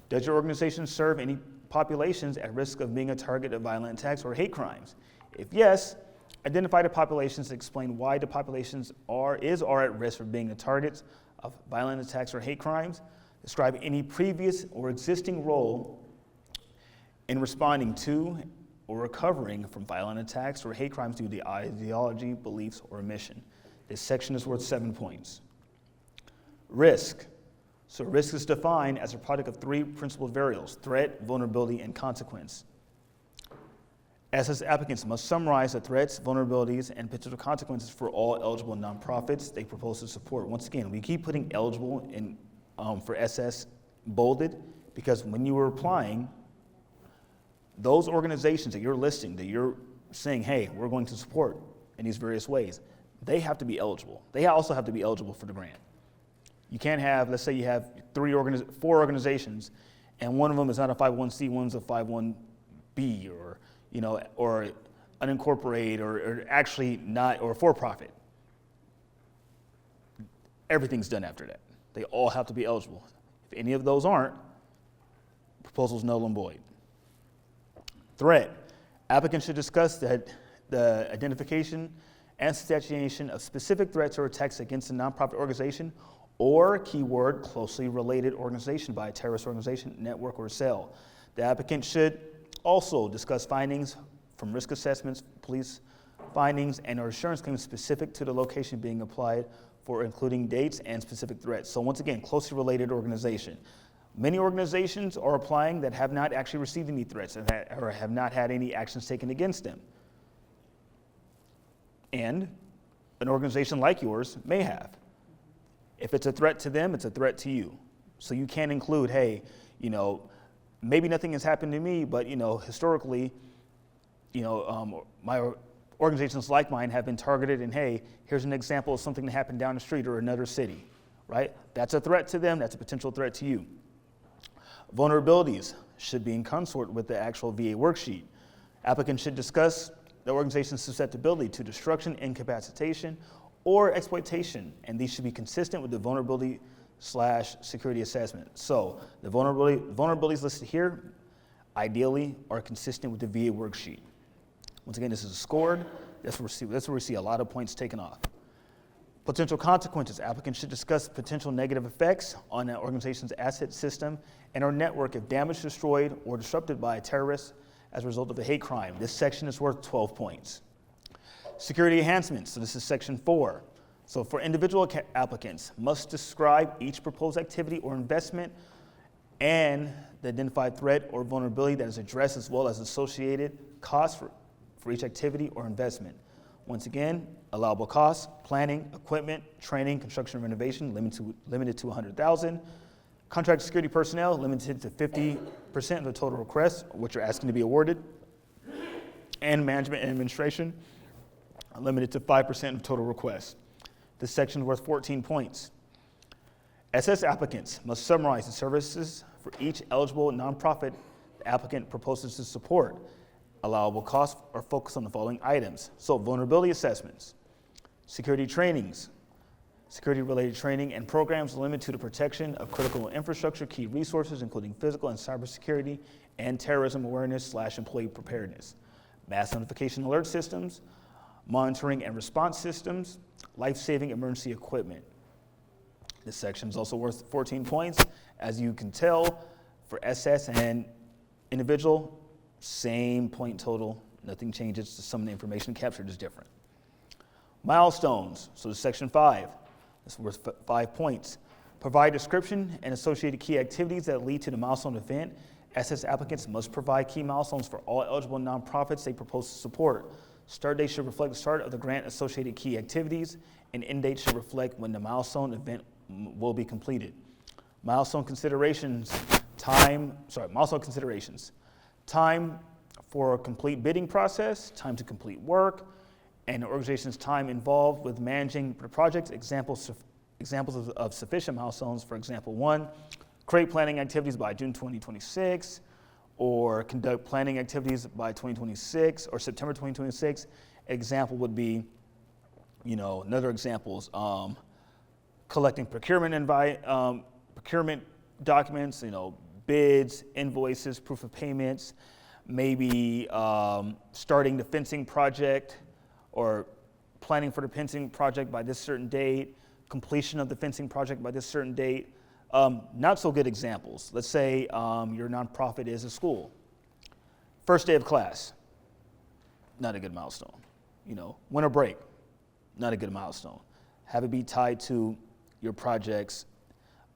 D: Does your organization serve any populations at risk of being a target of violent attacks or hate crimes? If yes, identify the populations and explain why the populations are at risk of being the targets of violent attacks or hate crimes. Describe any previous or existing role in responding to or recovering from violent attacks or hate crimes due to ideology, beliefs, or mission. This section is worth 7 points. Risk. So risk is defined as a product of 3 principal variables: threat, vulnerability, and consequence. SS applicants must summarize the threats, vulnerabilities, and potential consequences for all eligible nonprofits they propose to support. Once again, we keep putting eligible in for SS bolded because when you were applying, those organizations that you're listing, that you're saying, hey, we're going to support in these various ways, they have to be eligible. They also have to be eligible for the grant. You can't have, let's say you have 4 organizations, and one of them is not a 501c, one's a 51b, or unincorporated, or actually not, or for-profit. Everything's done after that. They all have to be eligible. If any of those aren't, proposal's null and void. Threat. Applicants should discuss the identification and substantiation of specific threats or attacks against a nonprofit organization or keyword closely related organization by a terrorist organization, network, or cell. The applicant should also discuss findings from risk assessments, police findings, and or assurance claims specific to the location being applied for, including dates and specific threats. So once again, closely related organization. Many organizations are applying that have not actually received any threats or have not had any actions taken against them. And an organization like yours may have. If it's a threat to them, it's a threat to you. So you can't include, hey, maybe nothing has happened to me, but historically, my organizations like mine have been targeted, and hey, here's an example of something that happened down the street or another city, right? That's a threat to them, that's a potential threat to you. Vulnerabilities should be in consort with the actual VA worksheet. Applicants should discuss the organization's susceptibility to destruction, incapacitation, or exploitation, and these should be consistent with the vulnerability/security assessment. So the vulnerabilities listed here, ideally, are consistent with the VA worksheet. Once again, this is scored. That's where we see a lot of points taken off. Potential consequences. Applicants should discuss potential negative effects on an organization's asset system and or network if damaged, destroyed, or disrupted by a terrorist as a result of a hate crime. This section is worth 12 points. Security enhancements. So this is section 4. So for individual applicants, must describe each proposed activity or investment and the identified threat or vulnerability that is addressed, as well as associated costs for each activity or investment. Once again, allowable costs, planning, equipment, training, construction, and renovation, limited to $100,000. Contract security personnel, limited to 50% of the total requests, which are asking to be awarded. And management and administration, limited to 5% of total requests. This section is worth 14 points. SS applicants must summarize the services for each eligible nonprofit the applicant proposes to support. Allowable costs are focused on the following items. So vulnerability assessments, security trainings, security-related training and programs limited to the protection of critical infrastructure, key resources, including physical and cybersecurity, and terrorism awareness/employee preparedness. Mass notification alert systems, monitoring and response systems, life-saving emergency equipment. This section is also worth 14 points. As you can tell, for SS and individual, same point total, nothing changes, just some of the information captured is different. Milestones, so this is section 5, this is worth 5 points. Provide description and associated key activities that lead to the milestone event. SS applicants must provide key milestones for all eligible nonprofits they propose to support. Start date should reflect the start of the grant associated key activities, and end date should reflect when the milestone event will be completed. Milestone considerations, time for a complete bidding process, time to complete work, and the organization's time involved with managing the project. Examples of sufficient milestones, for example, 1, create planning activities by June 2026, or conduct planning activities by 2026 or September 2026. Example would be, another example is collecting procurement documents, bids, invoices, proof of payments, maybe starting the fencing project or planning for the fencing project by this certain date, completion of the fencing project by this certain date. Not so good examples. Let's say your nonprofit is a school. First day of class, not a good milestone. Winter break, not a good milestone. Have it be tied to your projects,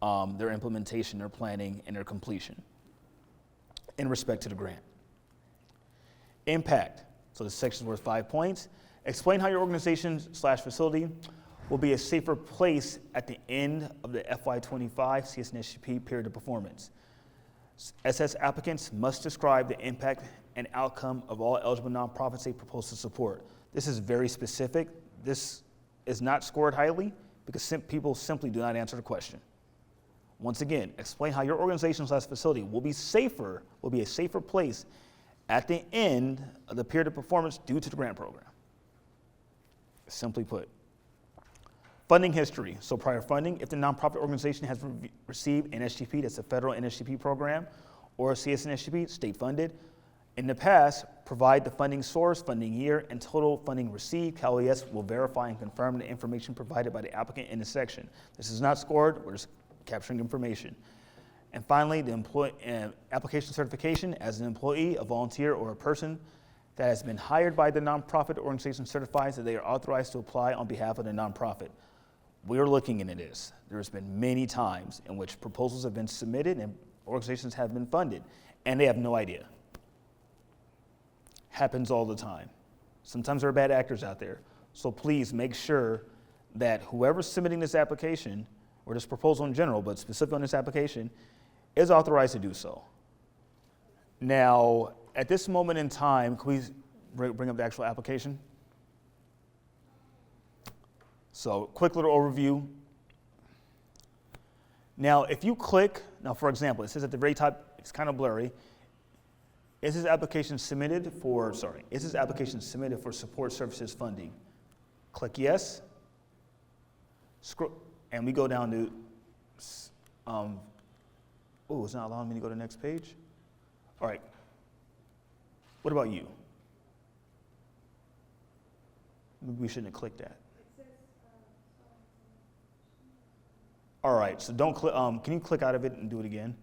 D: their implementation, their planning, and their completion in respect to the grant. Impact. So this section is worth 5 points. Explain how your organization/facility will be a safer place at the end of the FY25 CSNSGP period of performance. SS applicants must describe the impact and outcome of all eligible nonprofits they propose to support. This is very specific. This is not scored highly because people simply do not answer the question. Once again, explain how your organization/facility will be a safer place at the end of the period of performance due to the grant program. Simply put. Funding history, so prior funding, if the nonprofit organization has received an SGP, that's a federal NSGP program, or a CSNSGP, state funded. In the past, provide the funding source, funding year, and total funding received. CalES will verify and confirm the information provided by the applicant in the section. This is not scored, we're just capturing information. And finally, the application certification as an employee, a volunteer, or a person that has been hired by the nonprofit organization certifies that they are authorized to apply on behalf of the nonprofit. We're looking into this. There's been many times in which proposals have been submitted and organizations have been funded, and they have no idea. Happens all the time. Sometimes there are bad actors out there. So please make sure that whoever's submitting this application or this proposal in general, but specifically on this application, is authorized to do so. Now, at this moment in time, can we bring up the actual application? So, quick little overview. Now, if you click, now for example, it says at the very top, it's kind of blurry, is this application submitted for support services funding? Click yes. Scroll, and we go down to, it's not allowing me to go to the next page. All right. What about you? Maybe we shouldn't have clicked that. All right, so don't click, can you click out of it and do it again?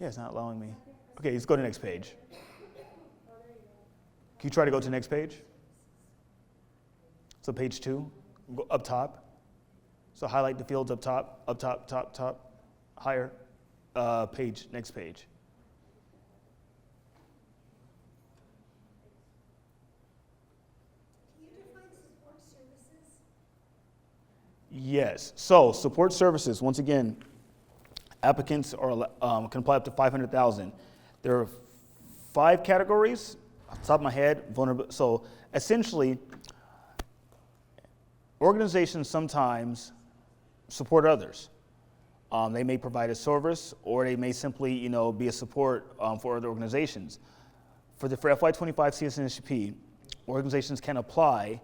D: Yeah, it's not allowing me. Okay, let's go to the next page. Can you try to go to the next page? So page 2, go up top. So highlight the fields up top, higher, next page.
E: Can you define support services?
D: Yes, so support services, once again, applicants are, can apply up to $500,000. There are 5 categories, off the top of my head, vulnerable. So essentially, organizations sometimes support others. They may provide a service, or they may simply, be a support for other organizations. For FY25 CSNHP, organizations can apply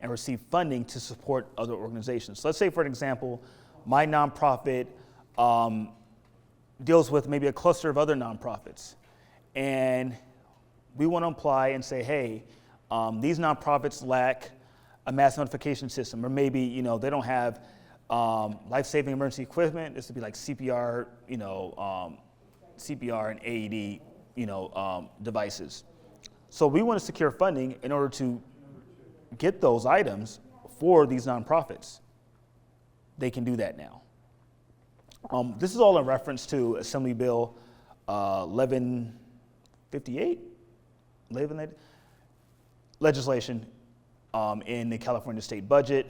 D: and receive funding to support other organizations. So let's say, for an example, my nonprofit deals with maybe a cluster of other nonprofits, and we want to apply and say, hey, these nonprofits lack a mass notification system, or maybe they don't have life-saving emergency equipment. This would be like CPR, CPR and AED, devices. So we want to secure funding in order to get those items for these nonprofits. They can do that now. This is all in reference to Assembly Bill 1158, legislation in the California state budget.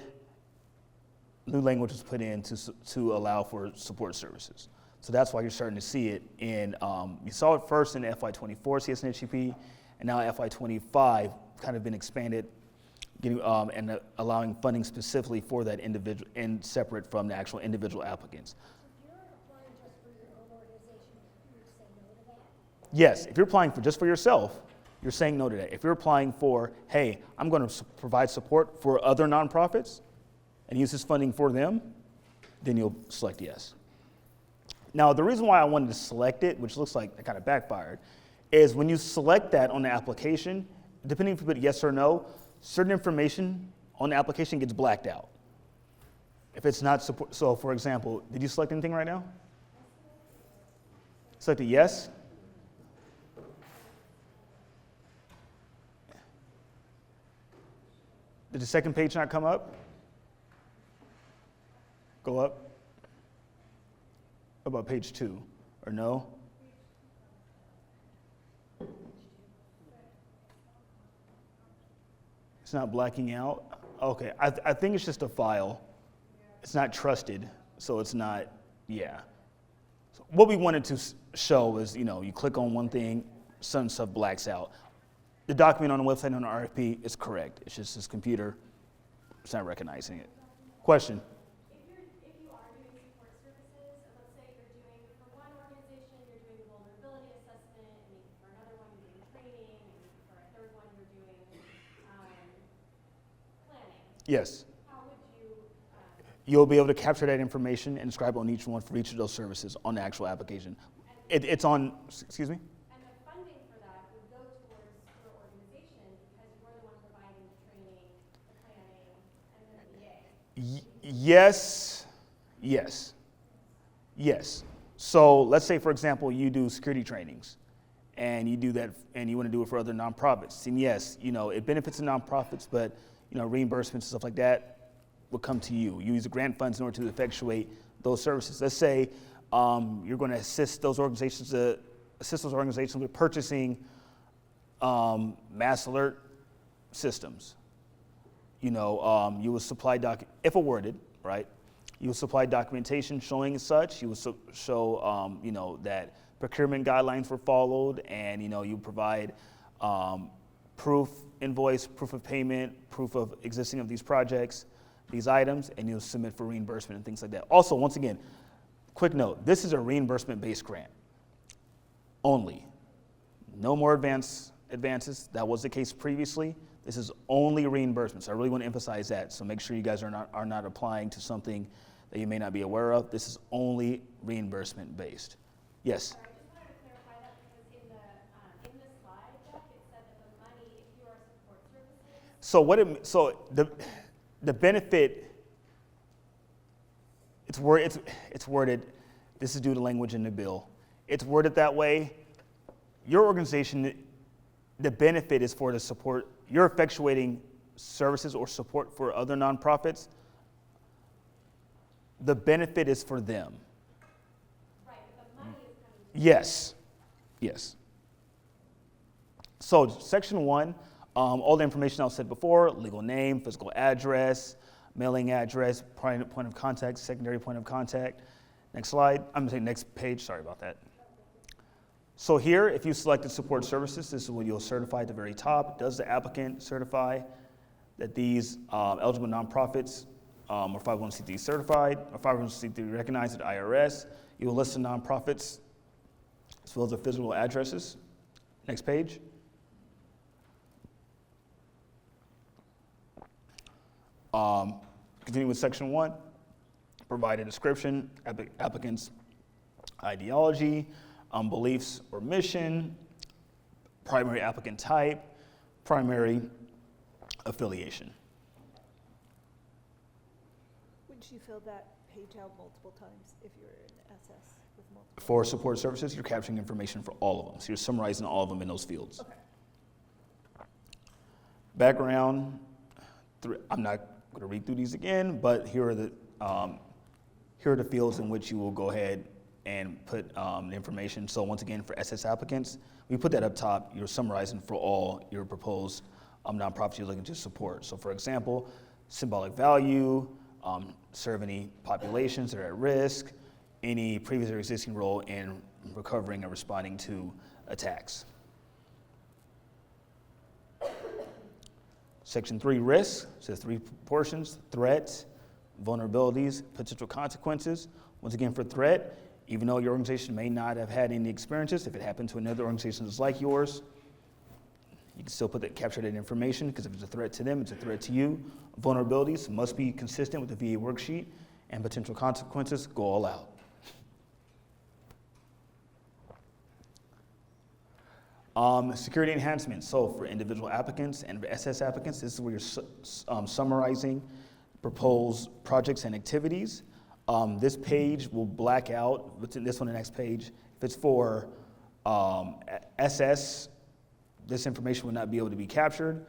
D: New language was put in to allow for support services. So that's why you're starting to see it in, you saw it first in FY24 CSNHP, and now FY25 kind of been expanded, and allowing funding specifically for that individual and separate from the actual individual applicants.
E: If you're applying just for your own organization, you would say no to that?
D: Yes, if you're applying for just for yourself, you're saying no to that. If you're applying for, hey, I'm going to provide support for other nonprofits and use this funding for them, then you'll select yes. Now, the reason why I wanted to select it, which looks like it kind of backfired, is when you select that on the application, depending if you put yes or no, certain information on the application gets blacked out. If it's not support, so for example, did you select anything right now? Select a yes? Did the second page not come up? Go up. What about page 2? Or no? It's not blacking out? Okay, I think it's just a file. It's not trusted, so it's not, yeah. So what we wanted to show is, you click on one thing, some stuff blacks out. The document on the website on the RFP is correct. It's just this computer, it's not recognizing it. Question?
F: If you are doing support services, and let's say you're doing, for one organization, you're doing vulnerability assessment, and maybe for another one, you're doing training, and maybe for a third one, you're doing planning.
D: Yes.
F: How would you,
D: You'll be able to capture that information and describe on each one for each of those services on the actual application. It's on, excuse me?
F: and the funding for that would go towards your organization because you're the one providing the training, the planning, and then the VA.
D: Yes. So let's say, for example, you do security trainings, and you do that, and you want to do it for other nonprofits. And yes, it benefits the nonprofits, but reimbursements and stuff like that will come to you. You use the grant funds in order to effectuate those services. Let's say you're going to assist those organizations with purchasing mass alert systems. You know, you will supply if awarded, right? You will supply documentation showing such. You will show, you know, that procurement guidelines were followed, and you know, you provide proof, invoice, proof of payment, proof of existing of these projects, these items, and you'll submit for reimbursement and things like that. Also, once again, quick note: this is a reimbursement-based grant only. No more advances. That was the case previously. This is only reimbursement. So I really want to emphasize that. So make sure you guys are not applying to something that you may not be aware of. This is only reimbursement based. Yes.
F: I just wanted to clarify that because in the slide deck it said that the money, if you are support services.
D: So the benefit, it's worded. This is due to language in the bill. It's worded that way. Your organization, the benefit is for the support. You're effectuating services or support for other nonprofits. The benefit is for them.
F: Right, but the money is coming.
D: Yes, yes. So section 1, all the information I said before: legal name, physical address, mailing address, point of contact, secondary point of contact. Next slide. I'm going to say next page. Sorry about that. So here, if you selected support services, this is what you'll certify at the very top. Does the applicant certify that these eligible nonprofits are 501c3 certified or 501c3 recognized at the IRS? You will list the nonprofits as well as the physical addresses. Next page. Continue with section 1. Provide a description, applicant's ideology, beliefs or mission, primary applicant type, primary affiliation.
G: Would you fill that page out multiple times if you're in SS with multiple?
D: For support services, you're capturing information for all of them. So you're summarizing all of them in those fields.
G: Okay.
D: Background, I'm not going to read through these again, but here are the fields in which you will go ahead and put the information. So once again, for SS applicants, we put that up top. You're summarizing for all your proposed nonprofits you're looking to support. So for example, symbolic value, serve any populations that are at risk, any previous or existing role in recovering and responding to attacks. Section 3, risks, says 3 portions: threats, vulnerabilities, potential consequences. Once again, for threat, even though your organization may not have had any experiences, if it happened to another organization that's like yours, you can still capture that information, because if it's a threat to them, it's a threat to you. Vulnerabilities must be consistent with the VA worksheet, and potential consequences go all out. Security enhancements. So for individual applicants and SS applicants, this is where you're summarizing proposed projects and activities. This page will black out, what's in this one, the next page. If it's for SS, this information will not be able to be captured.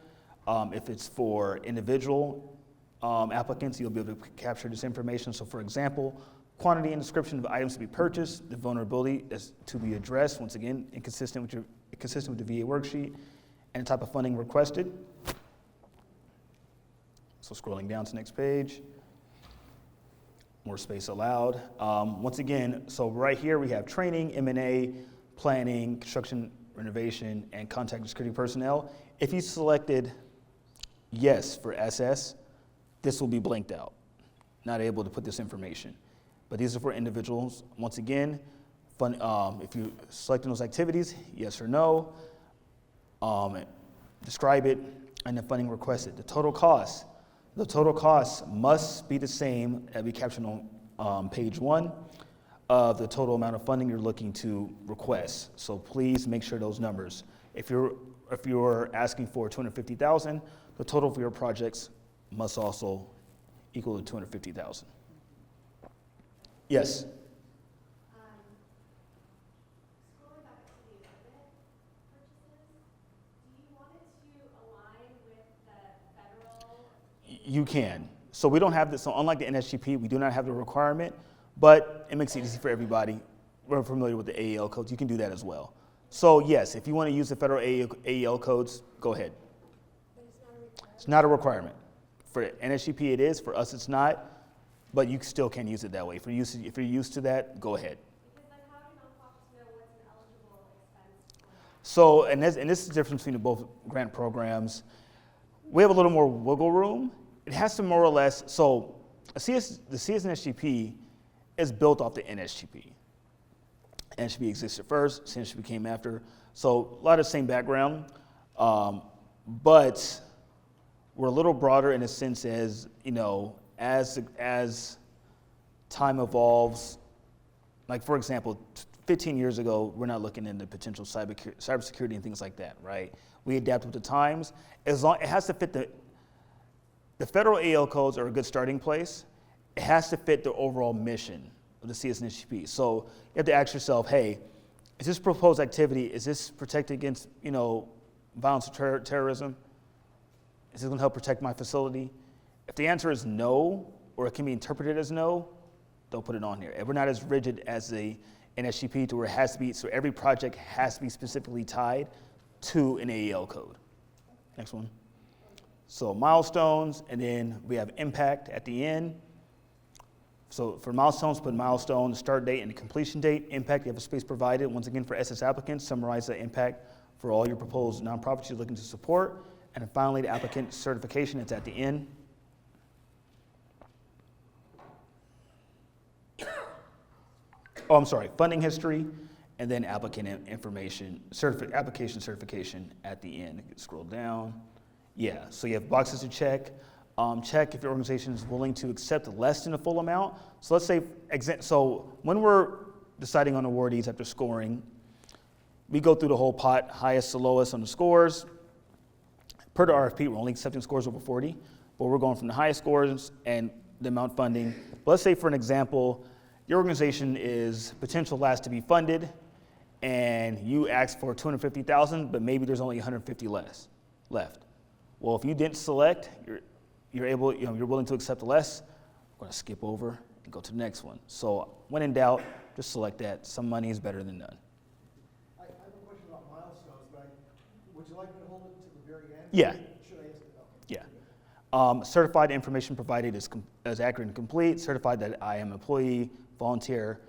D: If it's for individual applicants, you'll be able to capture this information. So for example, quantity and description of items to be purchased, the vulnerability is to be addressed, once again, consistent with the VA worksheet, and the type of funding requested. So scrolling down to the next page. More space allowed. Once again, so right here we have training, M&A, planning, construction, renovation, and contact and security personnel. If you selected yes for SS, this will be blanked out, not able to put this information. But these are for individuals. Once again, if you're selecting those activities, yes or no, describe it, and the funding requested. The total cost must be the same that we captured on page 1 of the total amount of funding you're looking to request. So please make sure those numbers. If you're asking for $250,000, the total for your projects must also equal to $250,000. Yes.
F: Scrolling back to the equipment purchases, do you want it to align with the federal?
D: You can. So we don't have this, so unlike the NSGP, we do not have the requirement, but it makes it easy for everybody. We're familiar with the AAL codes. You can do that as well. So yes, if you want to use the federal AEL codes, go ahead. It's not a requirement. For NSGP it is, for us it's not, but you still can use it that way. If you're used to that, go ahead.
F: Because then how do nonprofits know what's an eligible expense?
D: So, and this is the difference between the both grant programs. We have a little more wiggle room. It has to more or less, so the CSNSGP is built off the NSGP. NSGP existed first, CSNSGP came after. So a lot of the same background, but we're a little broader in a sense as, as time evolves. Like for example, 15 years ago, we're not looking into potential cybersecurity and things like that, right? We adapt with the times. As long, it has to fit the federal AL codes are a good starting place. It has to fit the overall mission of the CSNSGP. So you have to ask yourself, hey, is this proposed activity, is this protected against, violence or terrorism? Is it gonna help protect my facility? If the answer is no, or it can be interpreted as no, don't put it on here. We're not as rigid as the NSGP to where it has to be, so every project has to be specifically tied to an AEL code. Next one. So milestones, and then we have impact at the end. So for milestones, put milestone, start date, and the completion date. Impact, you have a space provided. Once again, for SS applicants, summarize the impact for all your proposed nonprofits you're looking to support. And then finally, the applicant certification, it's at the end. Oh, I'm sorry, funding history, and then applicant information, application certification at the end. Scroll down. Yeah, so you have boxes to check. Check if your organization is willing to accept less than the full amount. So let's say, so when we're deciding on awardees after scoring, we go through the whole pot, highest to lowest on the scores. Per the RFP, we're only accepting scores over 40, but we're going from the highest scores and the amount funding. But let's say for an example, your organization is potential last to be funded, and you ask for 250,000, but maybe there's only 150 left. Well, if you didn't select, you're able, you're willing to accept less, we're gonna skip over and go to the next one. So when in doubt, just select that. Some money is better than none.
H: I have a question about milestones, but would you like me to hold it to the very end?
D: Yeah.
H: Should I ask it? Okay.
D: Yeah. Certified information provided is accurate and complete. Certified that I am employee, volunteer,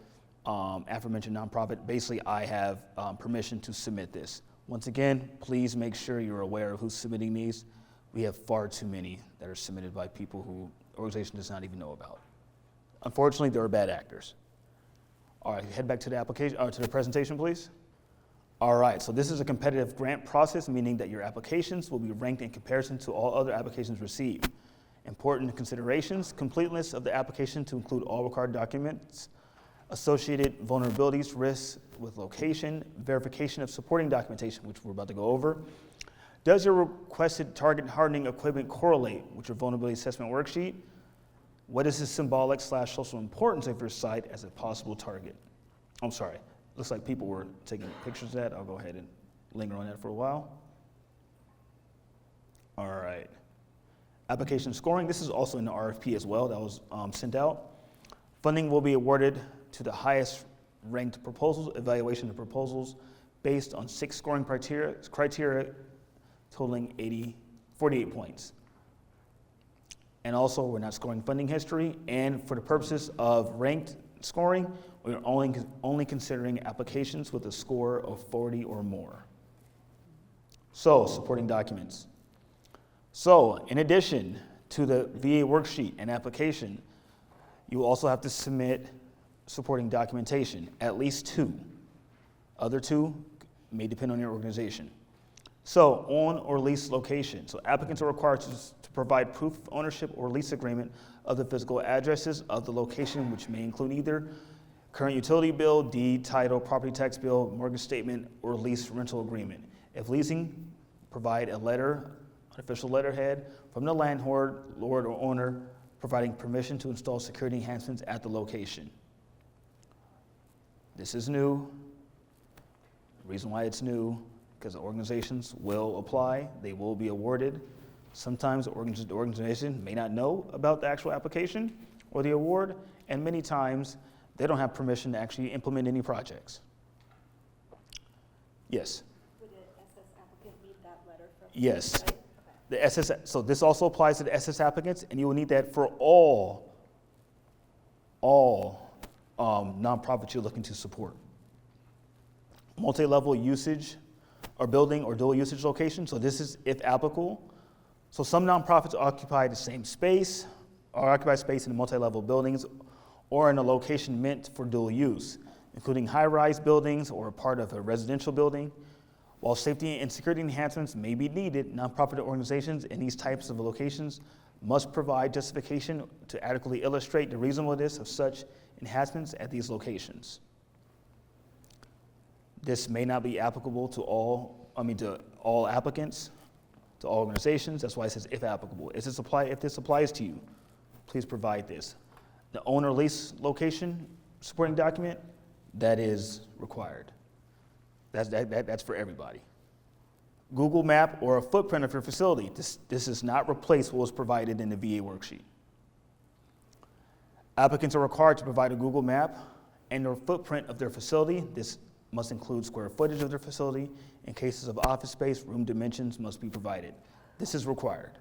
D: aforementioned nonprofit. Basically, I have permission to submit this. Once again, please make sure you're aware of who's submitting these. We have far too many that are submitted by people who the organization does not even know about. Unfortunately, there are bad actors. All right, head back to the application, or to the presentation, please. All right, so this is a competitive grant process, meaning that your applications will be ranked in comparison to all other applications received. Important considerations: completeness of the application to include all required documents, associated vulnerabilities, risks with location, verification of supporting documentation, which we're about to go over. Does your requested target hardening equipment correlate with your vulnerability assessment worksheet? What is the symbolic / social importance of your site as a possible target? I'm sorry, looks like people were taking pictures of that. I'll go ahead and linger on that for a while. All right. Application scoring, this is also in the RFP as well that was sent out. Funding will be awarded to the highest ranked proposals, evaluation of proposals based on 6 scoring criteria totaling 48 points. And also, we're not scoring funding history, and for the purposes of ranked scoring, we're only considering applications with a score of 40 or more. So, supporting documents. So, in addition to the VA worksheet and application, you will also have to submit supporting documentation, at least 2. Other 2 may depend on your organization. So, own or lease location. So applicants are required to provide proof of ownership or lease agreement of the physical addresses of the location, which may include either current utility bill, deed, title, property tax bill, mortgage statement, or lease rental agreement. If leasing, provide a letter, an official letterhead from the landlord, or owner, providing permission to install security enhancements at the location. This is new. The reason why it's new, because the organizations will apply, they will be awarded. Sometimes the organization may not know about the actual application or the award, and many times they don't have permission to actually implement any projects. Yes.
G: Would an SS applicant need that letter from?
D: Yes.
G: Right? Okay.
D: The SS, so this also applies to the SS applicants, and you will need that for all nonprofits you're looking to support. Multi-level usage or building or dual usage location, so this is if applicable. So some nonprofits occupy the same space or occupy space in multi-level buildings or in a location meant for dual use, including high-rise buildings or a part of a residential building. While safety and security enhancements may be needed, nonprofit organizations in these types of locations must provide justification to adequately illustrate the reasonableness of such enhancements at these locations. This may not be applicable to all applicants, to all organizations. That's why it says if applicable. If this applies to you, please provide this. The owner lease location supporting document, that is required. That's for everybody. Google map or a footprint of your facility. This does not replace what was provided in the VA worksheet. Applicants are required to provide a Google map and a footprint of their facility. This must include square footage of their facility. In cases of office space, room dimensions must be provided. This is required.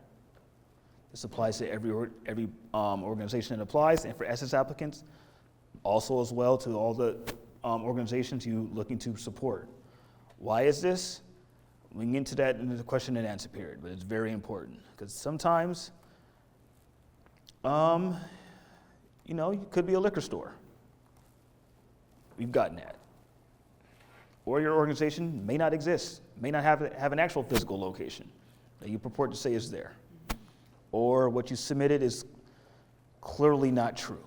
D: This applies to every organization that applies, and for SS applicants, also as well to all the organizations you're looking to support. Why is this? We can get into that in the question and answer period, but it's very important because sometimes, you could be a liquor store. We've gotten that. Or your organization may not exist, may not have an actual physical location that you purport to say is there. Or what you submitted is clearly not true.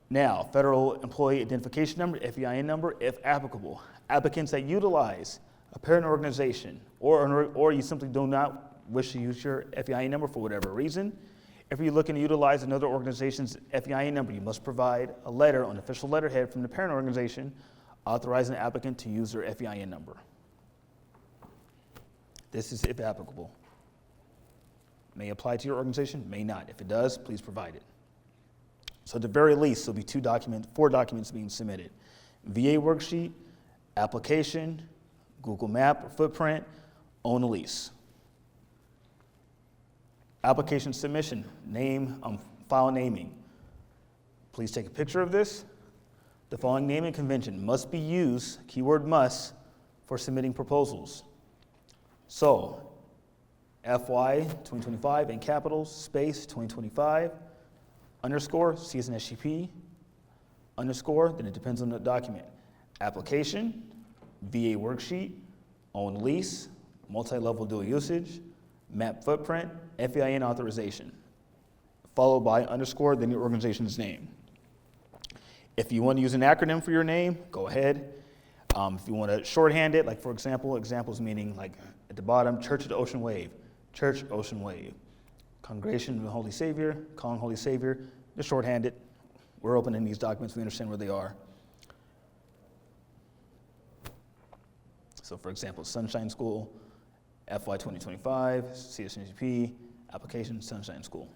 D: Now, Federal Employee Identification Number, FEIN number, if applicable. Applicants that utilize a parent organization or you simply do not wish to use your FEIN number for whatever reason, if you're looking to utilize another organization's FEIN number, you must provide a letter on official letterhead from the parent organization authorizing the applicant to use their FEIN number. This is if applicable. May apply to your organization, may not. If it does, please provide it. So at the very least, there'll be 4 documents being submitted. VA worksheet, application, Google map or footprint, own a lease. Application submission, name, file naming. Please take a picture of this. The following naming convention must be used, keyword must, for submitting proposals. So, FY 2025 in capitals, space 2025, underscore, CSNSGP, underscore, then it depends on the document. Application, VA worksheet, own lease, multi-level dual usage, map footprint, FEIN authorization, followed by underscore, then your organization's name. If you want to use an acronym for your name, go ahead. If you want to shorthand it, like for example, examples meaning like at the bottom, Church of the Ocean Wave, Church Ocean Wave, Congregation of the Holy Savior, Calling Holy Savior, just shorthand it. We're opening these documents, we understand where they are. So for example, Sunshine School, FY 2025, CSNGP, application, Sunshine School.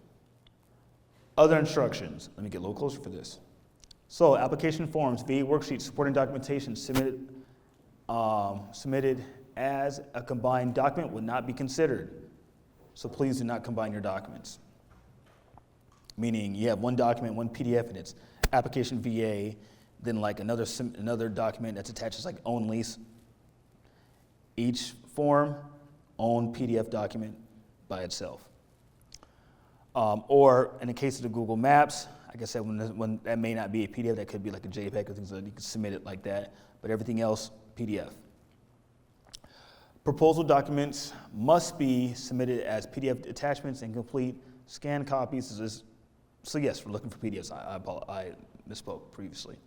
D: Other instructions, let me get a little closer for this. So application forms, VA worksheets, supporting documentation submitted as a combined document would not be considered. So please do not combine your documents. Meaning you have one document, one PDF, and it's application VA, then like another document that's attached as like own lease. Each form, own PDF document by itself. Or in the case of the Google Maps, like I said, when that may not be a PDF, that could be like a JPEG or things like that. You can submit it like that, but everything else, PDF. Proposal documents must be submitted as PDF attachments and complete scanned copies. So yes, we're looking for PDFs. I misspoke previously.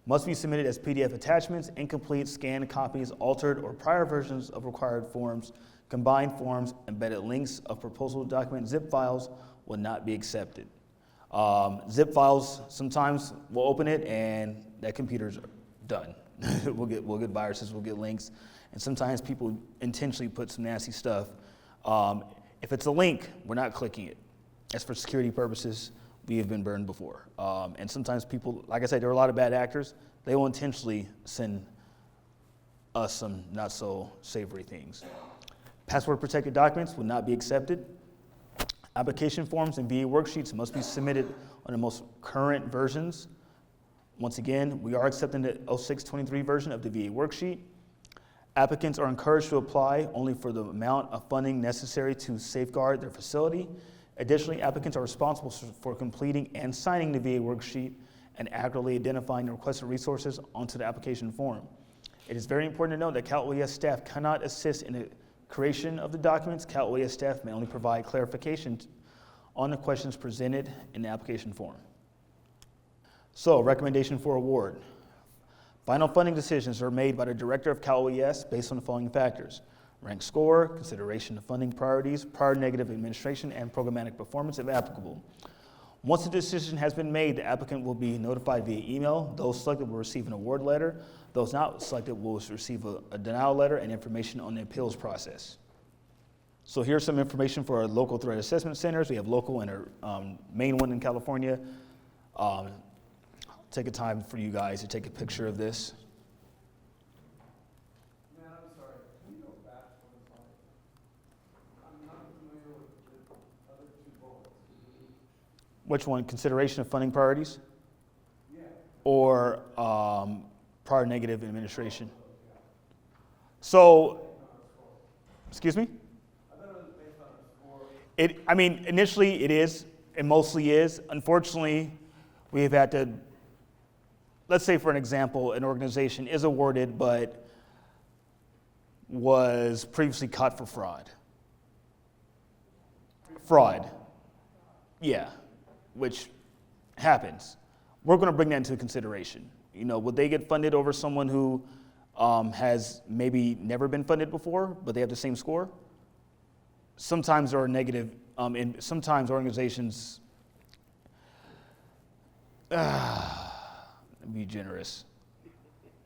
D: Must be submitted as PDF attachments, incomplete scanned copies, altered or prior versions of required forms, combined forms, embedded links of proposal document zip files will not be accepted. Zip files, sometimes we'll open it and that computer's done. we'll get viruses, we'll get links, and sometimes people intentionally put some nasty stuff. If it's a link, we're not clicking it. As for security purposes, we have been burned before. And sometimes people, like I said, there are a lot of bad actors. they will intentionally send us some not so savory things. Password protected documents will not be accepted. Application forms and VA worksheets must be submitted on the most current versions. Once again, we are accepting the 0623 version of the VA worksheet. Applicants are encouraged to apply only for the amount of funding necessary to safeguard their facility. Additionally, applicants are responsible for completing and signing the VA worksheet and accurately identifying the requested resources onto the application form. It is very important to note that Cal OES staff cannot assist in the creation of the documents. Cal OES staff may only provide clarification on the questions presented in the application form. So, recommendation for award. Final funding decisions are made by the Director of Cal OES based on the following factors: rank score, consideration of funding priorities, prior negative administration, and programmatic performance if applicable. Once the decision has been made, the applicant will be notified via email. Those selected will receive an award letter. Those not selected will receive a denial letter and information on the appeals process. So here's some information for our local threat assessment centers. We have local and our main one in California. Take a time for you guys to take a picture of this.
H: Man, I'm sorry. Can we go back one slide? I'm not familiar with the other two bullets.
D: Which one? Consideration of funding priorities?
H: Yeah.
D: Or prior negative administration? So, excuse me?
H: I thought it was based on a score.
D: I mean, initially it is, it mostly is. Unfortunately, we've had to, let's say for an example, an organization is awarded but was previously caught for fraud. Fraud. Yeah, which happens. We're going to bring that into consideration. You know, would they get funded over someone who has maybe never been funded before, but they have the same score? Sometimes there are negative, and sometimes organizations, be generous.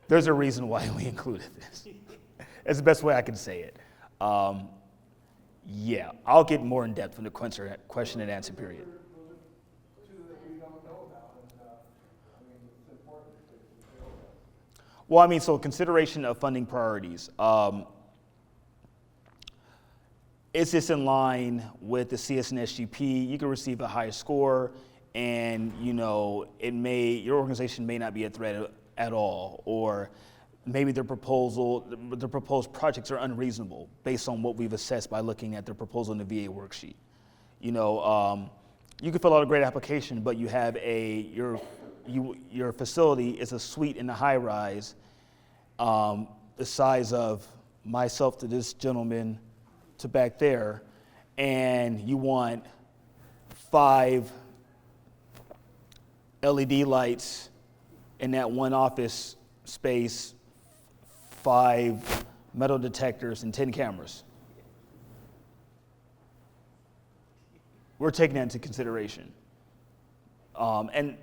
D: There's a reason why we included this. It's the best way I can say it. Yeah, I'll get more in depth in the question and answer period. Well, I mean, so consideration of funding priorities. Is this in line with the CS and SGP? You can receive a higher score, and you know your organization may not be a threat at all, or maybe the proposed projects are unreasonable based on what we've assessed by looking at their proposal in the VA worksheet. You know, you can fill out a great application, but you have your facility is a suite in the high rise, the size of myself to this gentleman to back there, and you want 5 LED lights in that one office space, 5 metal detectors, and 10 cameras. We're taking that into consideration, and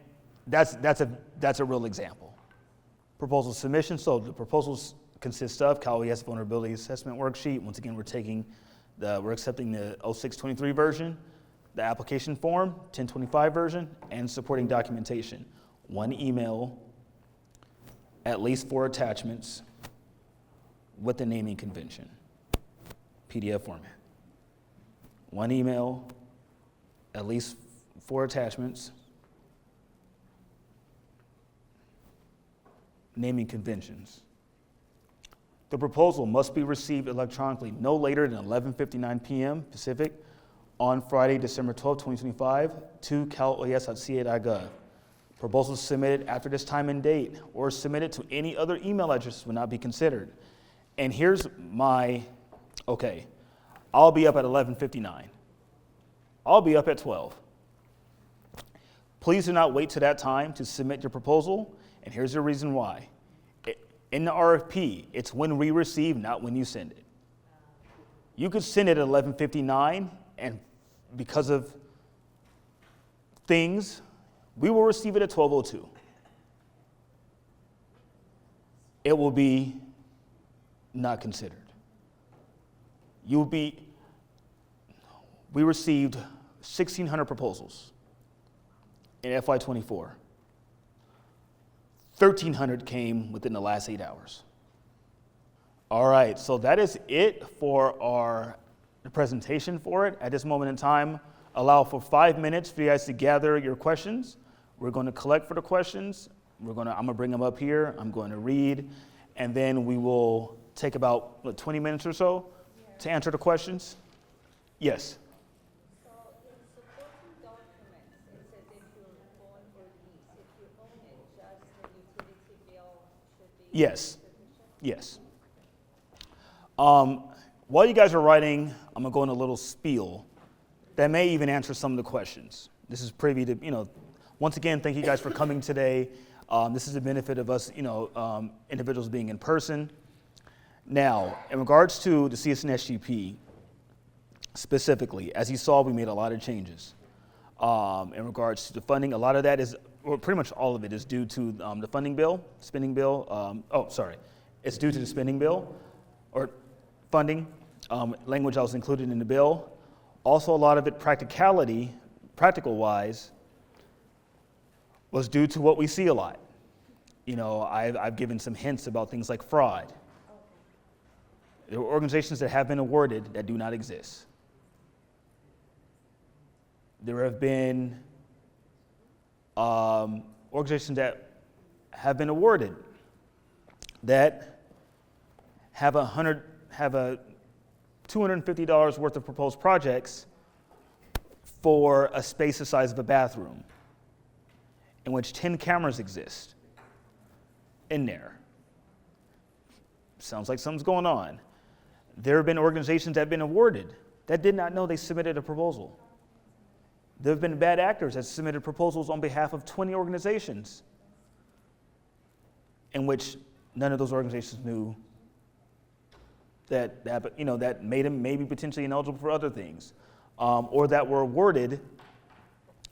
D: that's a real example. Proposal submission. So the proposals consist of Cal OES vulnerability assessment worksheet. Once again, we're accepting the 0623 version, the application form, 1025 version, and supporting documentation. 1 email, at least 4 attachments with the naming convention, PDF format. 1 email, at least 4 attachments, naming conventions. The proposal must be received electronically no later than 11:59 p.m. Pacific on Friday, December 12, 2025 to caloes.ca.gov. Proposals submitted after this time and date or submitted to any other email address will not be considered. And here's I'll be up at 11:59. I'll be up at 12. Please do not wait to that time to submit your proposal, and here's the reason why. In the RFP, it's when we receive, not when you send it. You could send it at 11:59, and because of things, we will receive it at 12:02. It will be not considered. We received 1,600 proposals in FY24. 1,300 came within the last 8 hours. All right, so that is it for our presentation for it. At this moment in time, allow for 5 minutes for you guys to gather your questions. We're going to collect for the questions. I'm going to bring them up here. I'm going to read, and then we will take about 20 minutes or so to answer the questions. Yes.
I: So in supporting documents, it says if you own or lease. If you own it, just the utility bill should be
D: Yes.
I: sufficient?
D: Yes. While you guys are writing, I'm going to go in a little spiel that may even answer some of the questions. This is privy to, once again, thank you guys for coming today. This is the benefit of us, individuals being in person. Now, in regards to the CSNSGP, specifically, as you saw, we made a lot of changes. In regards to the funding, a lot of that is, or pretty much all of it is due to the spending bill. It's due to the spending bill, or funding, language that was included in the bill. Also, a lot of it practical-wise, was due to what we see a lot. I've given some hints about things like fraud. There are organizations that have been awarded that do not exist. There have been organizations that have been awarded that have $250 worth of proposed projects for a space the size of a bathroom, in which 10 cameras exist in there. Sounds like something's going on. There have been organizations that have been awarded that did not know they submitted a proposal. There have been bad actors that submitted proposals on behalf of 20 organizations, in which none of those organizations knew that made them maybe potentially ineligible for other things, or that were awarded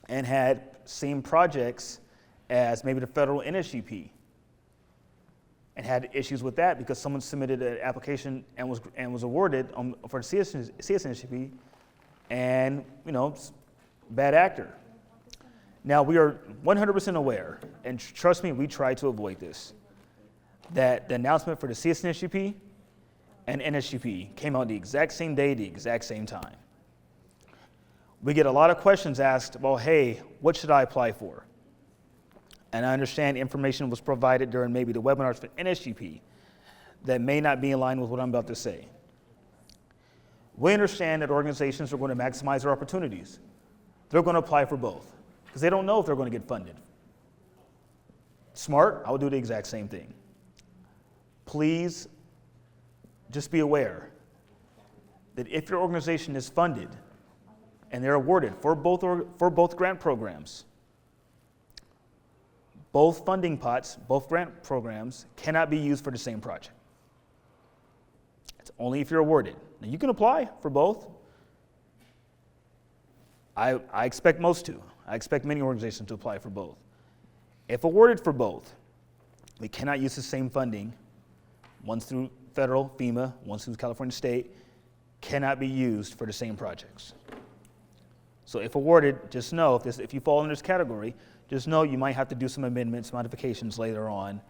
D: and had same projects as maybe the federal NSGP, and had issues with that because someone submitted an application and was awarded for the CSNSGP, and bad actor. Now we are 100% aware, and trust me, we try to avoid this, that the announcement for the CSNSGP and NSGP came out the exact same day, the exact same time. We get a lot of questions asked, well, hey, what should I apply for? And I understand information was provided during maybe the webinars for NSGP that may not be in line with what I'm about to say. We understand that organizations are going to maximize their opportunities. They're going to apply for both because they don't know if they're going to get funded. Smart, I would do the exact same thing. Please just be aware that if your organization is funded and they're awarded for both grant programs, both funding pots, both grant programs cannot be used for the same project. It's only if you're awarded. Now you can apply for both. I expect most to. I expect many organizations to apply for both. If awarded for both, we cannot use the same funding. One's through federal, FEMA, one's through California State, cannot be used for the same projects. So if awarded, just know, if you fall in this category, just know you might have to do some amendments, modifications later on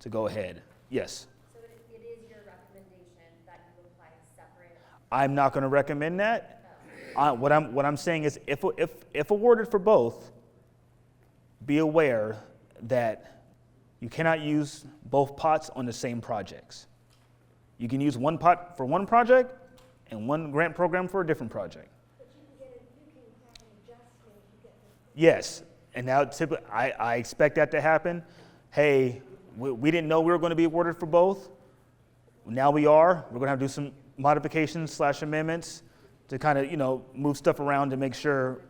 D: to go ahead. Yes?
F: So it is your recommendation that you apply separate?
D: I'm not going to recommend that. What I'm saying is if awarded for both, be aware that you cannot use both pots on the same projects. You can use one pot for one project and one grant program for a different project.
E: But you can have an adjustment to get the.
D: Yes, and now typically I expect that to happen. Hey, we didn't know we were going to be awarded for both. Now we are. We're going to have to do some modifications / amendments to kind of move stuff around to make sure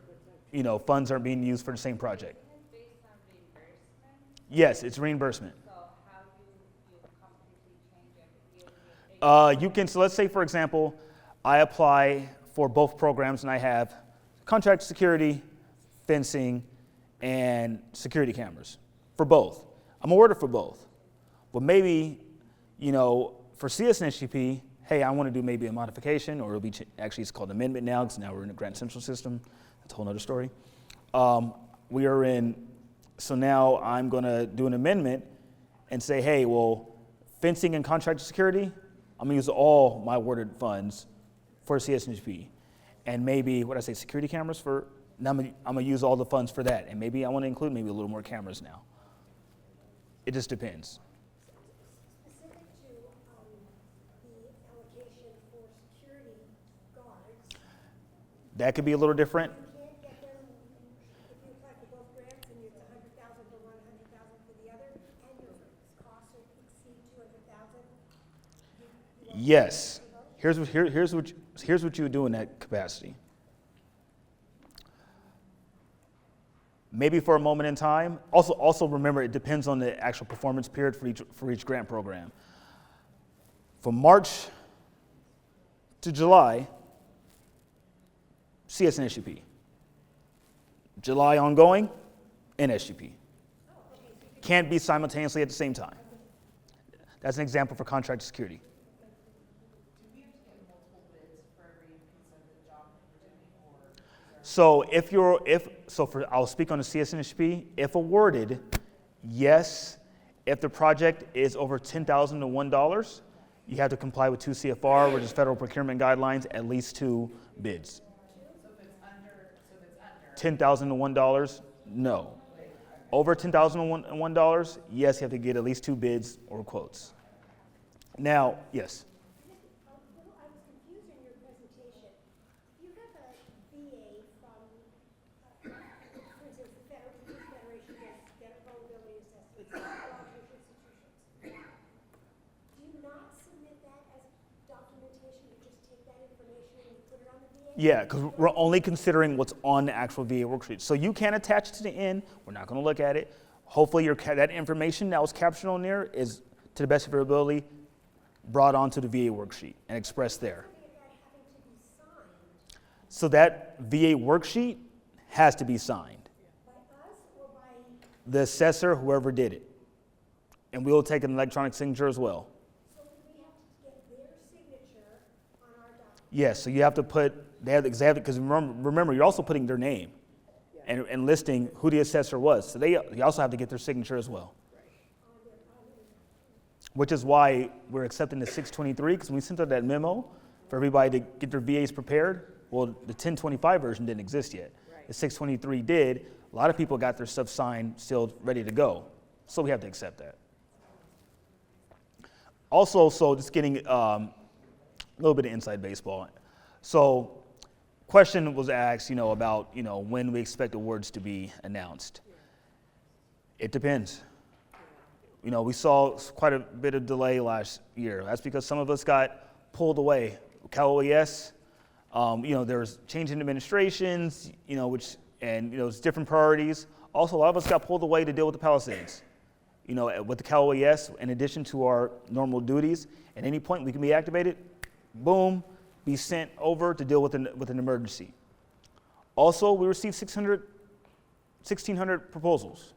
D: funds aren't being used for the same project.
I: Based on reimbursement?
D: Yes, it's reimbursement.
I: So how do you completely change everything?
D: You can, so let's say, for example, I apply for both programs and I have contract security, fencing, and security cameras for both. I'm awarded for both. Well, maybe, for CSNSGP, hey, I want to do maybe a modification, or it'll be, actually it's called amendment now, because now we're in the Grant Central system. That's a whole other story. So now I'm going to do an amendment, and say, hey, well, fencing and contractor security, I'm gonna use all my awarded funds for CSNHP. And maybe, what I say, security cameras for, now I'm gonna use all the funds for that. And maybe I wanna include maybe a little more cameras now. It just depends.
E: Specific to the allocation for security guards,
D: That could be a little different.
E: you can't get them, if you apply for both grants and it's 100,000 for one, 100,000 for the other, and your costs exceed 200,000.
D: Yes. Here's what you would do in that capacity. Maybe for a moment in time. Also remember, it depends on the actual performance period for each grant program. From March to July, CSNHP. July ongoing, NSGP. Can't be simultaneously at the same time. That's an example for contract security. So I'll speak on the CSNHP. If awarded, yes. If the project is over $10,000 to $1, you have to comply with 2 CFR, which is federal procurement guidelines, at least 2 bids. So if it's under $10,000 to $1, no. Over $10,000 to $1, yes, you have to get at least 2 bids or quotes. Now, yes.
E: I was confused in your presentation. You have a VA from, for instance, the Youth Federation does their vulnerability assessments, large institutions. Do you not submit that as documentation? You just take that information and you put it on the VA?
D: Yeah, because we're only considering what's on the actual VA worksheet. So you can attach it to the end. We're not going to look at it. Hopefully that information that was captured on there is, to the best of your ability, brought onto the VA worksheet and expressed there. So that VA worksheet has to be signed.
E: By us or by?
D: The assessor, whoever did it. And we will take an electronic signature as well.
E: So we have to get their signature on our document?
D: Yes, so you have to put, they have exactly, because remember, you're also putting their name and listing who the assessor was. So you also have to get their signature as well. Which is why we're accepting the 623, because when we sent out that memo for everybody to get their VAs prepared, well, the 1025 version didn't exist yet. The 623 did. A lot of people got their stuff signed, sealed, ready to go. So we have to accept that. Also, so just getting a little bit of inside baseball. So question was asked, about, when we expect awards to be announced. It depends. We saw quite a bit of delay last year. That's because some of us got pulled away. Cal OES, there was change in administrations, it's different priorities. Also, a lot of us got pulled away to deal with the Palisades. With the Cal OES, in addition to our normal duties, at any point we can be activated, boom, be sent over to deal with an emergency. Also, we received 1,600 proposals.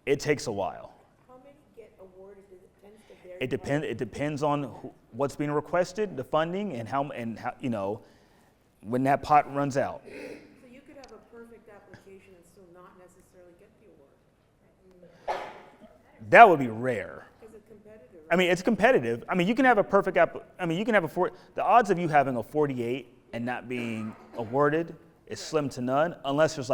D: It takes a while.
G: How many get awarded? Does it tend to vary?
D: It depends on what's being requested, the funding, and how when that pot runs out.
J: So you could have a perfect application and still not necessarily get the award.
D: That would be rare.
J: Is it competitive? Right?
D: I mean, it's competitive. I mean, you can have a perfect the odds of you having a 48 and not being awarded is slim to none, unless there's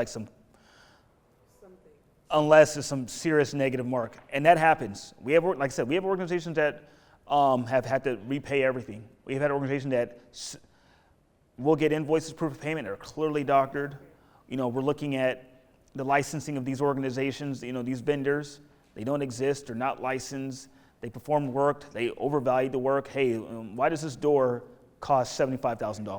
D: unless there's some serious negative mark. And that happens. We have, like I said, we have organizations that have had to repay everything. We've had organizations that will get invoices, proof of payment, that are clearly doctored. We're looking at the licensing of these organizations, these vendors. They don't exist, they're not licensed. They perform work, they overvalued the work. Hey, why does this door cost $75,000?
J: So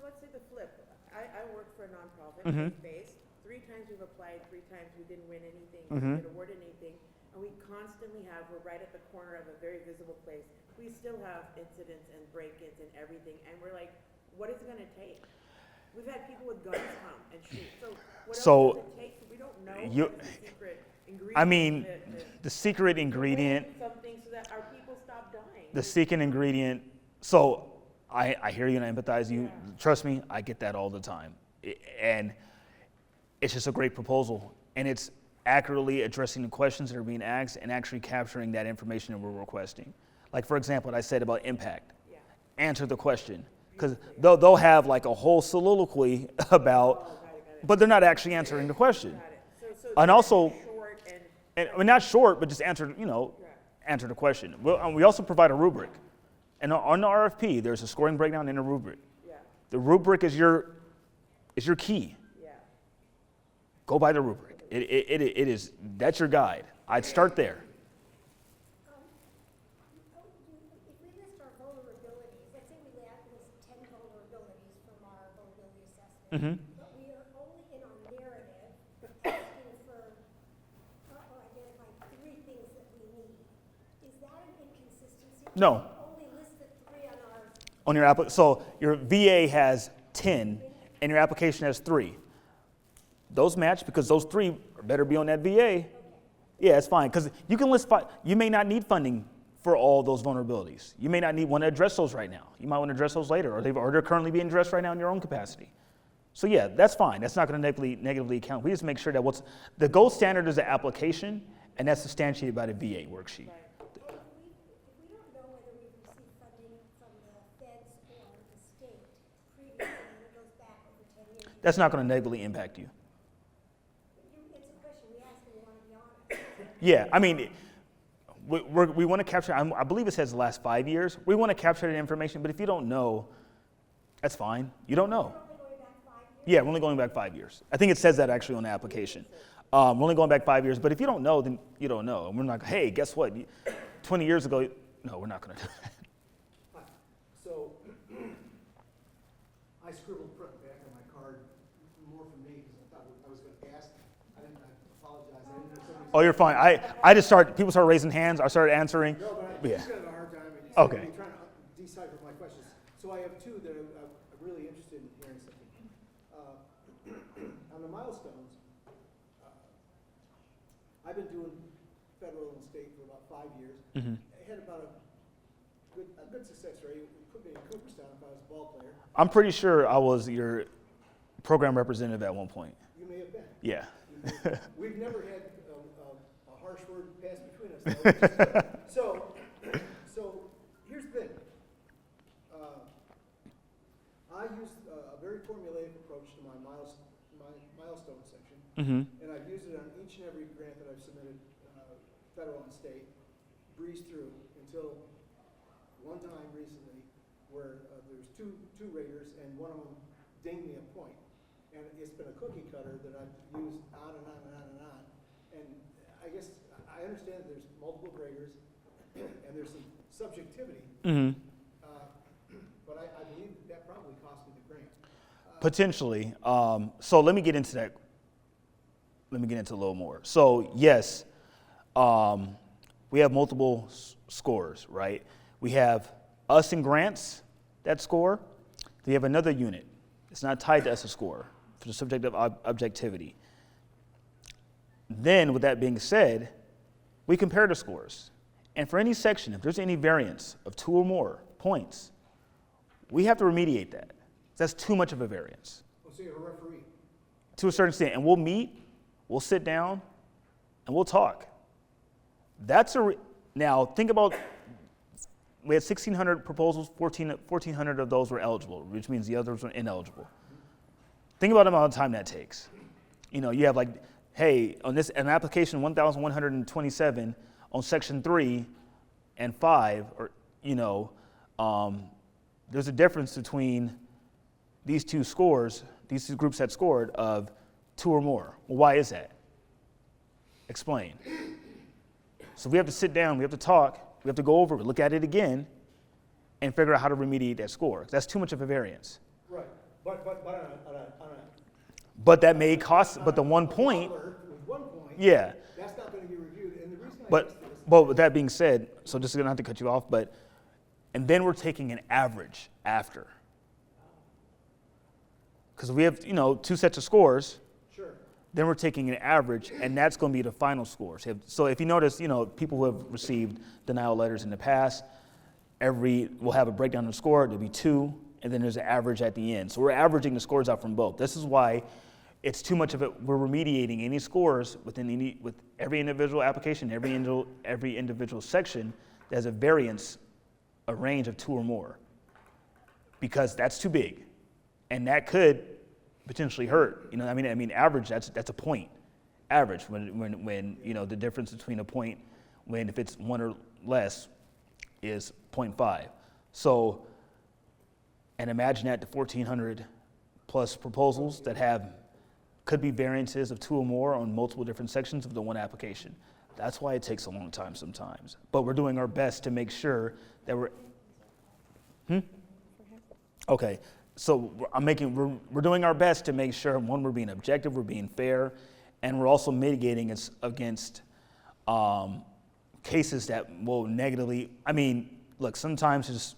J: let's say the flip. I work for a nonprofit based. 3 times we've applied, 3 times we didn't win anything, we didn't award anything, and we constantly we're right at the corner of a very visible place. We still have incidents and break-ins and everything, and we're like, what is it going to take? We've had people with guns come and shoot. So what else does it take? We don't know what the secret ingredient.
D: I mean, the secret ingredient.
J: Something so that our people stop dying.
D: The secret ingredient. So I hear you and I empathize you. Yeah. Trust me, I get that all the time. And it's just a great proposal. And it's accurately addressing the questions that are being asked and actually capturing that information that we're requesting. Like, for example, what I said about impact. Answer the question. Because they'll have like a whole soliloquy about, but they're not actually answering the question. And also, I mean, not short, but just answer, answer the question. We also provide a rubric. And on the RFP, there's a scoring breakdown in a rubric. The rubric is your key. Go by the rubric. That's your guide. I'd start there.
E: If we list our vulnerabilities, let's say we list 10 vulnerabilities from our vulnerability assessment, but we are only in our narrative asking for or identifying 3 things that we need. Is that an inconsistency?
D: No.
E: We only list the 3 on our.
D: On your so your VA has 10 and your application has 3. Those match because those 3 better be on that VA. Yeah, it's fine because you can list 5. You may not need funding for all those vulnerabilities. You may not want to address those right now. You might want to address those later, or they're currently being addressed right now in your own capacity. So yeah, that's fine. That's not going to negatively count. We just make sure that the gold standard is the application, and that's substantiated by the VA worksheet.
E: If we don't know whether we've received funding from the feds or the state previously, and it goes back over 10 years.
D: That's not going to negatively impact you.
E: It's a question we ask and we want to be honest.
D: Yeah, I mean, we want to capture, I believe it says the last 5 years. We want to capture that information, but if you don't know, that's fine. You don't know. Yeah, we're only going back 5 years. I think it says that actually on the application. We're only going back 5 years, but if you don't know, then you don't know. And we're not, hey, guess what? 20 years ago, no, we're not going to do that.
H: So, I scribbled front and back on my card, more for me, because I thought I was going to ask. I apologize. I didn't know somebody.
D: Oh, you're fine. People started raising hands. I started answering.
H: No, but I just have a hard time.
D: Okay.
H: I'm trying to decipher my questions. So I have 2 that I'm really interested in hearing something. On the milestones, I've been doing federal and state for about 5 years. I had about a good success rate. It put me in Cooperstown if I was a ball player.
D: I'm pretty sure I was your program representative at one point.
H: You may have been.
D: Yeah.
H: We've never had a harsh word pass between us, though. So here's the thing. I use a very formulaic approach to my milestone section, and I've used it on each and every grant that I've submitted, federal and state, breezed through until one time recently where there's two raters and one of them dinged me a point. And it's been a cookie cutter that I've used on and on and on and on. And I guess I understand that there's multiple graders and there's some subjectivity. But I believe that probably cost me the grant.
D: Potentially. So let me get into that. Let me get into a little more. So yes, we have multiple scores, right? We have us and grants that score. We have another unit. It's not tied to us a score for the subjective objectivity. Then, with that being said, we compare the scores. And for any section, if there's any variance of 2 or more points, we have to remediate that. That's too much of a variance.
H: Oh, so you're a referee?
D: To a certain extent. And we'll meet, we'll sit down, and we'll talk. Now, think about, we had 1,600 proposals, 1,400 of those were eligible, which means the others were ineligible. Think about the amount of time that takes. You have hey, on an application 1,127 on section 3 and 5, there's a difference between these two scores, these two groups that scored of 2 or more. Well, why is that? Explain. So we have to sit down, we have to talk, we have to go over it, look at it again, and figure out how to remediate that score. That's too much of a variance.
H: Right, but
D: But that may cost, but the 1 point,
H: with 1 point,
D: yeah.
H: That's not going to be reviewed. And the reason I
D: But with that being said, so just going to have to cut you off, and then we're taking an average after. Because we have, 2 sets of scores.
H: Sure.
D: Then we're taking an average, and that's going to be the final scores. So if you notice, people who have received denial letters in the past, we'll have a breakdown of the score. There'll be 2, and then there's an average at the end. So we're averaging the scores out from both. This is why it's too much of it. We're remediating any scores with every individual application, every individual section that has a variance, a range of 2 or more, because that's too big, and that could potentially hurt. You know, I mean, average. That's a point. Average when you know the difference between a point when if it's 1 or less is 0.5. So, and imagine that to 1,400 plus proposals that could be variances of 2 or more on multiple different sections of the one application. That's why it takes a long time sometimes. But we're doing our best to make sure that we're. Okay, so we're doing our best to make sure, one, we're being objective, we're being fair, and we're also mitigating against cases that will negatively. I mean, look, sometimes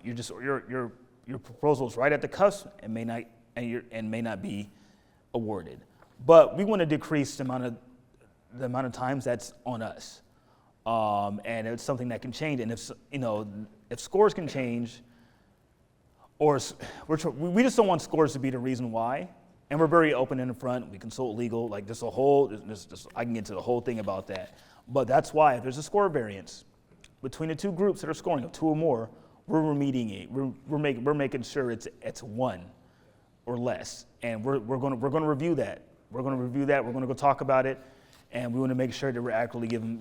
D: your proposal's right at the cusp and may not be awarded. But we want to decrease the amount of times that's on us, and it's something that can change. And if scores can change, or we just don't want scores to be the reason why. And we're very open in the front. We consult legal, like I can get into the whole thing about that. But that's why if there's a score variance between the 2 groups that are scoring of 2 or more, we're remediating. We're making sure it's 1 or less, and we're going to review that. We're going to review that. We're going to go talk about it, and we want to make sure that we're accurately giving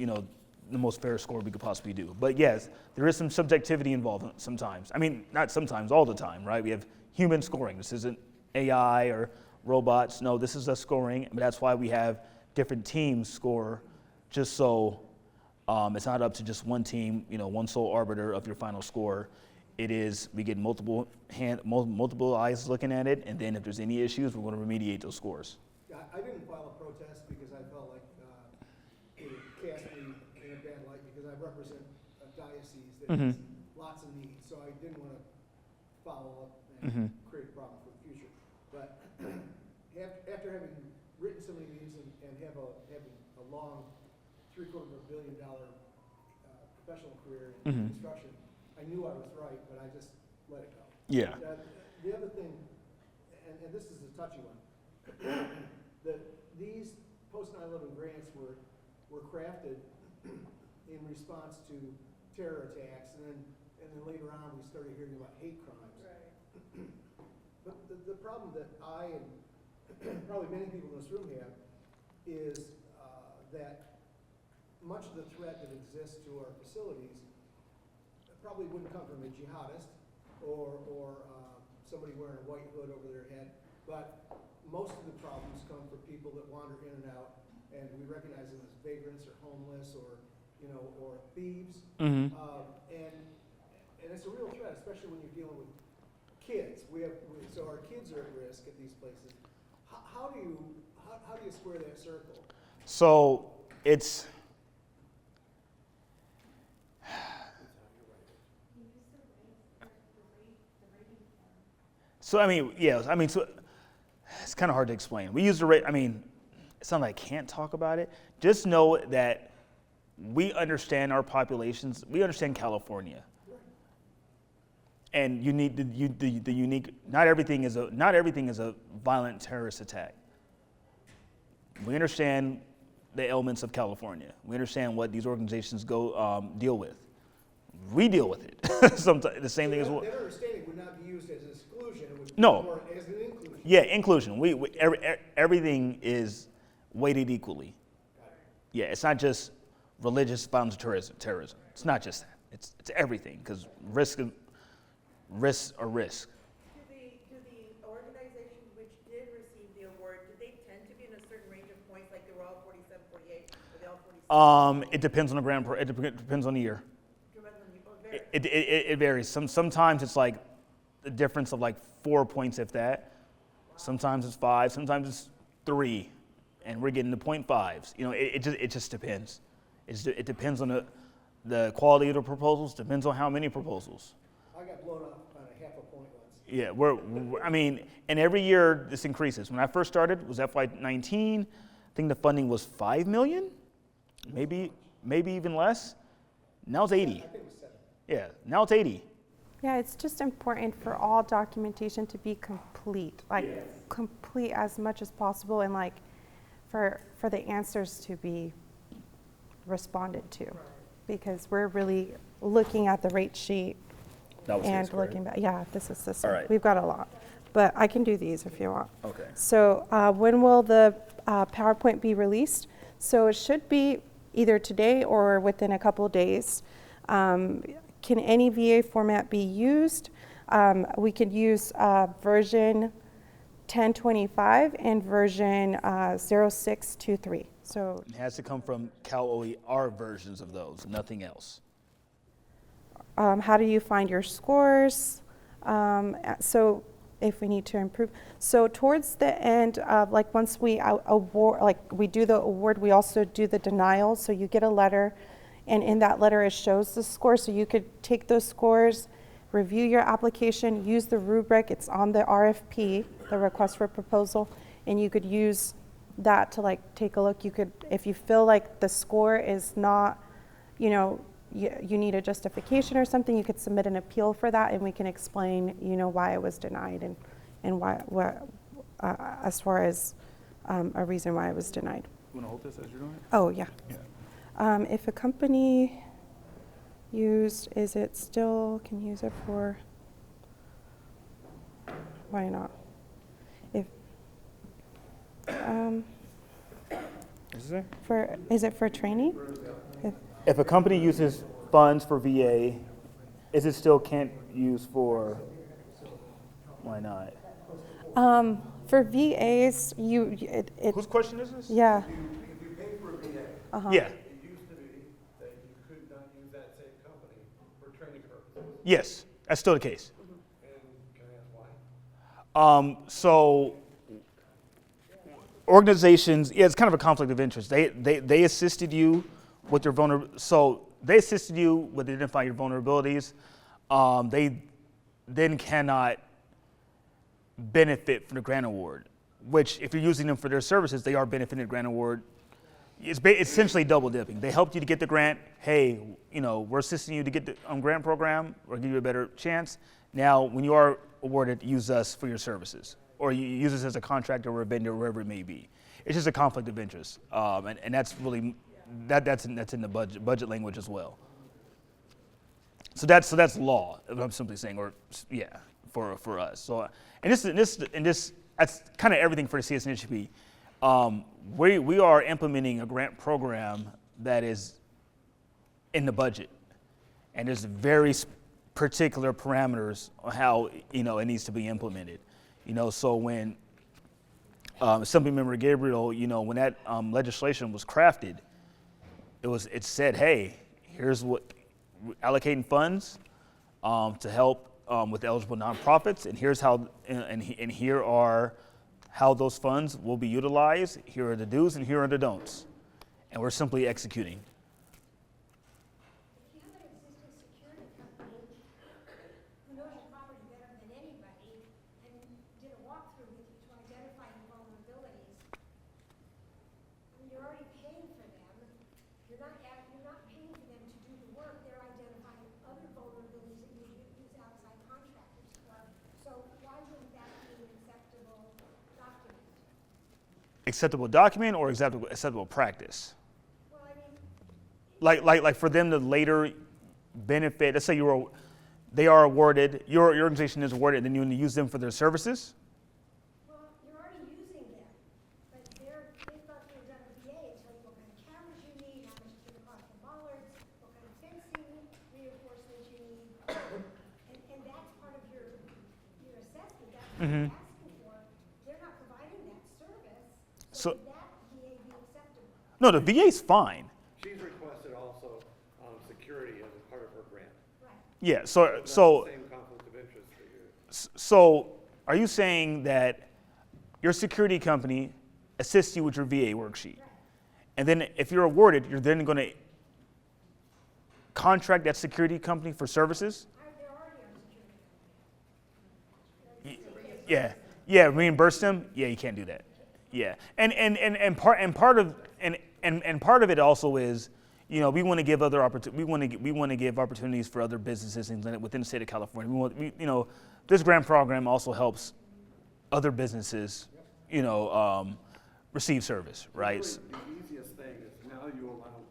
D: the most fair score we could possibly do. But yes, there is some subjectivity involved sometimes. I mean, not sometimes, all the time, right? We have human scoring. This isn't AI or robots. No, this is us scoring, but that's why we have different teams score, just so it's not up to just one team, one sole arbiter of your final score. It is, we get multiple eyes looking at it, and then if there's any issues, we're going to remediate those scores.
H: Yeah, I didn't file a protest because I felt like it would cast me in a bad light because I represent a diocese that has lots of needs. So I didn't want to follow up and create a problem for the future. But after having written so many of these and having a long $750 million professional career in construction, I knew I was right, but I just let it go.
D: Yeah.
H: The other thing, and this is a touchy one, that these post 9/11 grants were crafted in response to terror attacks, and then later on we started hearing about hate crimes. Right. But the problem that I and probably many people in this room have is that much of the threat that exists to our facilities probably wouldn't come from a jihadist or somebody wearing a white hood over their head, but most of the problems come from people that wander in and out, and we recognize them as vagrants or homeless or thieves, and it's a real threat, especially when you're dealing with kids. So our kids are at risk at these places. How do you square that circle?
D: So it's. So so it's kind of hard to explain. We use the rate. I mean, it's not like I can't talk about it. Just know that we understand our populations. We understand California, and you need the unique. Not everything is a violent terrorist attack. We understand the elements of California. We understand what these organizations deal with. We deal with it. Sometimes the same thing as well.
H: That understanding would not be used as an exclusion. It would be
D: No.
H: more as an inclusion.
D: Yeah, inclusion. Everything is weighted equally. Yeah, it's not just religious violence or terrorism. It's not just that. It's everything, because risks are risk.
J: Do the organizations which did receive the award, did they tend to be in a certain range of points, like they were all 47, 48, or they all 46?
D: It depends on the grant. It depends on the year. It varies. Sometimes it's like the difference of like 4 points, if that. Sometimes it's 5. Sometimes it's 3, and we're getting the 0.5s. It just depends. It depends on the quality of the proposals. Depends on how many proposals.
H: I got blown up on a half a point once.
D: Yeah, and every year this increases. When I first started, it was FY19. I think the funding was $5 million, maybe even less. Now it's 80.
H: I think it was 7.
D: Yeah, now it's 80.
C: Yeah, it's just important for all documentation to be complete, like complete as much as possible, and like for the answers to be responded to, because we're really looking at the rate sheet
D: That was
C: and
D: his, correct?
C: looking back. Yeah, this is this
D: All
C: one.
D: right.
C: We've got a lot, but I can do these if you want.
D: Okay.
C: So when will the PowerPoint be released? So it should be either today or within a couple of days. Can any VA format be used? We could use version 1025 and version 0623. So
D: It has to come from Cal OER versions of those, nothing else.
C: how do you find your scores? So if we need to improve. So towards the end of, like, once we award, like we do the award, we also do the denial. So you get a letter, and in that letter it shows the score. So you could take those scores, review your application, use the rubric. It's on the RFP, the request for proposal, and you could use that to like take a look. You could, if you feel like the score is not, you know, you need a justification or something, you could submit an appeal for that, and we can explain, you know, why it was denied and why, what, as far as a reason why it was denied.
D: You want to hold this as you're doing it?
C: Oh, yeah. If a company used, is it still, can use it for, why not? If, is it for training?
D: If a company uses funds for VA, is it still can't use for, why not?
C: For VAs,
D: Whose question is this?
C: yeah.
H: If you pay for a VA,
D: Yeah,
H: it used to be that you could not use that same company for training purposes.
D: yes, that's still the case.
H: And can I ask why?
D: So organizations, yeah, it's kind of a conflict of interest. They assisted you with your so they assisted you with identifying your vulnerabilities. They then cannot benefit from the grant award, which if you're using them for their services, they are benefiting the grant award. It's essentially double dipping. They helped you to get the grant. Hey, you know, we're assisting you to get the grant program or give you a better chance. Now, when you are awarded, use us for your services, or you use us as a contractor or a vendor, wherever it may be. It's just a conflict of interest, and that's really that's in the budget language as well. So that's law. I'm simply saying, or yeah, for us. So and this that's kind of everything for the CSNHP. We are implementing a grant program that is in the budget, and there's very particular parameters on how it needs to be implemented. So when Assemblymember Gabriel, when that legislation was crafted, it said, hey, here's what allocating funds to help with eligible nonprofits, and here's how and here are how those funds will be utilized. Here are the do's and here are the don'ts, and we're simply executing.
E: If you have an existing security company who knows your property better than anybody and did a walkthrough with you to identify your vulnerabilities, and you're already paying for them, you're not paying for them to do the work, they're identifying other vulnerabilities that you use outside contractors for. So why wouldn't that be an acceptable document?
D: Acceptable document or acceptable practice?
E: Well, I mean,
D: Like for them to later benefit. Let's say they are awarded. Your organization is awarded, and then you want to use them for their services.
E: well, you're already using them, but they've gone through and done a VA and tell you what kind of cameras you need, how much it's going to cost for bollards, what kind of fencing, reinforcement you need. And that's part of your assessment, that's what you're asking for. They're not providing that service, so
D: So-
E: would that VA be acceptable?
D: No, the VA's fine.
H: She's requested also security as a part of her grant.
E: Right.
D: Yeah. So
H: Same conflict of interest for you.
D: so are you saying that your security company assists you with your VA worksheet, and then if you're awarded, you're then going to contract that security company for services?
E: They're already on security.
D: Yeah, reimburse them. Yeah, you can't do that. Yeah, and part of it also is, we want to give we want to give opportunities for other businesses within the state of California. This grant program also helps other businesses, receive service, right?
K: The easiest thing is now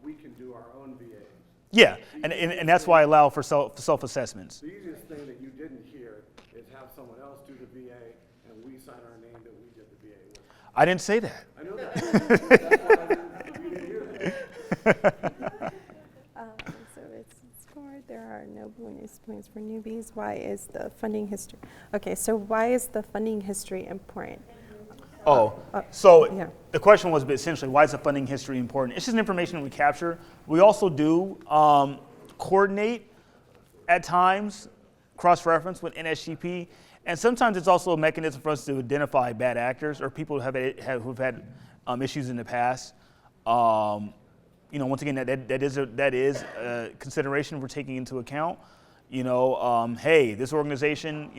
K: we can do our own VAs.
D: Yeah, and that's why I allow for self-assessments.
K: The easiest thing that you didn't hear is have someone else do the VA and we sign our name that we did the VA with.
D: I didn't say that.
K: I know that. That's why you didn't hear that.
C: So it's scored. There are no bonus points for newbies. Why is the funding history? Okay, so why is the funding history important?
D: So the question was essentially, why is the funding history important? It's just information we capture. We also do coordinate at times, cross-reference with NSGP, and sometimes it's also a mechanism for us to identify bad actors or people who've had issues in the past. Once again, that is a consideration we're taking into account. Hey, this organization,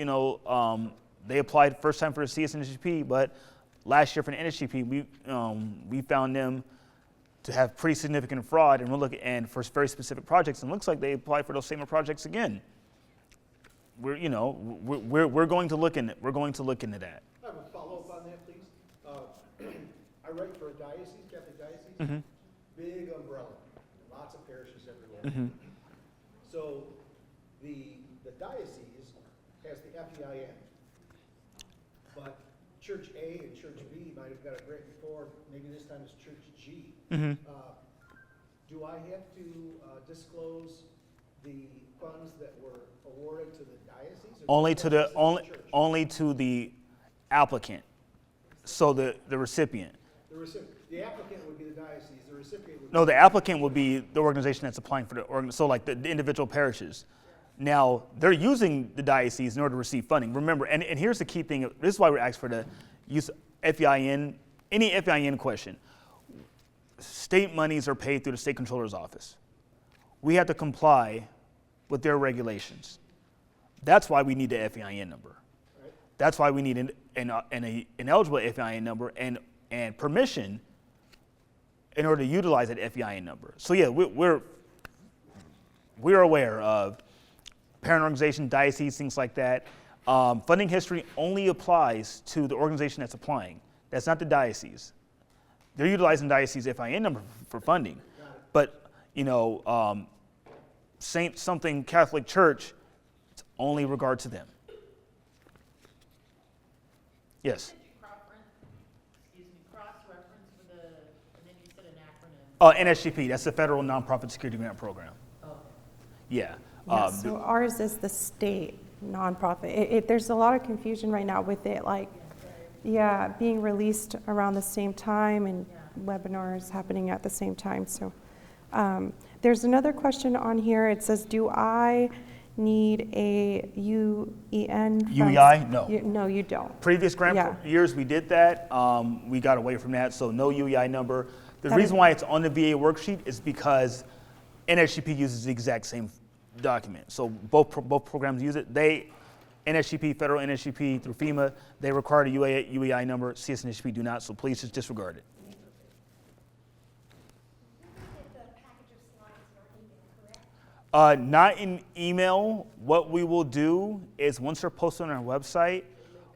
D: they applied first time for the CSNSGP, but last year for the NSGP, we found them to have pretty significant fraud, and and for very specific projects, and it looks like they applied for those same projects again. We're going to look into that.
H: I have a follow-up on that, please. I write for a diocese, Catholic diocese.
D: Mm-hmm.
H: Big umbrella, lots of parishes everywhere.
D: Mm-hmm.
H: So the diocese has the FEIN, but Church A and Church B might have got a grant before, maybe this time it's Church G.
D: Mm-hmm.
H: Do I have to disclose the funds that were awarded to the diocese? Or
D: Only to the applicant, so the recipient.
H: The applicant would be the diocese, the recipient would be...
D: No, the applicant would be the organization that's applying for so like the individual parishes. Now, they're using the diocese in order to receive funding. Remember, and here's the key thing, this is why we're asked for the use of FEIN, any FEIN question. State monies are paid through the state controller's office. We have to comply with their regulations. That's why we need the FEIN number.
H: Right.
D: That's why we need an eligible FEIN number and permission in order to utilize that FEIN number. So yeah, we're aware of parent organization, diocese, things like that. Funding history only applies to the organization that's applying. That's not the diocese. They're utilizing diocese FIN number for funding. But, Saint something Catholic Church, it's only regard to them. Yes?
L: Cross-reference for and then you said an acronym.
D: NSGP, that's the Federal Nonprofit Security Grant Program.
L: Oh.
D: Yeah.
C: So ours is the state nonprofit. There's a lot of confusion right now with it, being released around the same time and webinars happening at the same time. So there's another question on here. It says, do I need a UEN?
D: UEI? No.
C: No, you don't.
D: Previous grant years we did that. We got away from that, so no UEI number. The reason why it's on the VA worksheet is because NSGP uses the exact same document. So both programs use it. NSGP, federal NSGP through FEMA, they require a UEI number. CSNSGP do not, so please just disregard it. Not in email. What we will do is once they're posted on our website,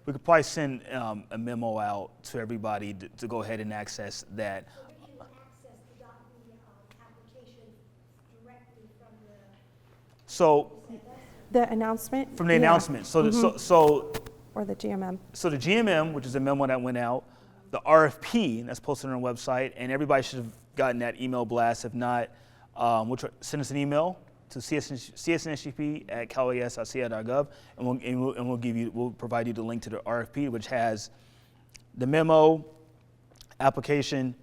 D: we could probably send a memo out to everybody to go ahead and access that.
E: So they can access the application directly from the...
D: So
C: the announcement?
D: From the announcement. So,
C: or the GMM.
D: So the GMM, which is a memo that went out, the RFP that's posted on our website, and everybody should have gotten that email blast. If not, send us an email to csnsgp@cal.gov, and we'll provide you the link to the RFP, which has the memo, application,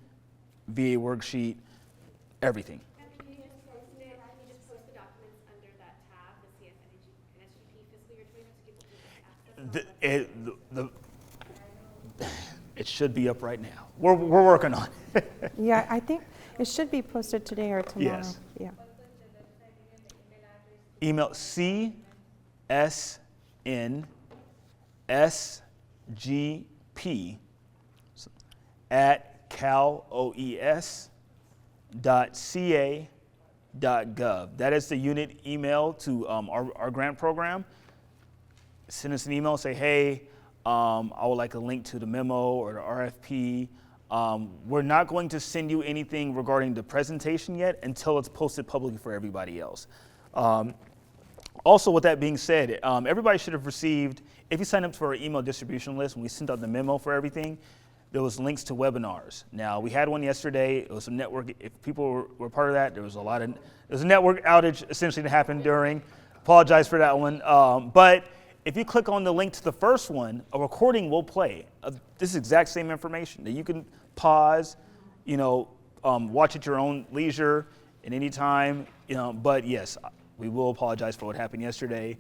D: VA worksheet, everything.
F: Can you just post the documents under that tab, the CSNSGP fiscal year 2022, so people can access
D: It should be up right now. We're working on it.
C: Yeah, I think it should be posted today or tomorrow.
D: Yes.
C: Yeah.
D: Email CSNSGP@caloes.ca That is the unit email to our grant program. Send us an email, say, hey, I would like a link to the memo or the RFP. We're not going to send you anything regarding the presentation yet until it's posted publicly for everybody else. Also, with that being said, everybody should have received, if you sign up for our email distribution list, when we sent out the memo for everything, there was links to webinars. Now, we had one yesterday. It was a network. If people were part of that, there was a network outage essentially that happened during. Apologize for that one. But if you click on the link to the first one, a recording will play. This exact same information that you can pause, watch at your own leisure at any time. But yes, we will apologize for what happened yesterday.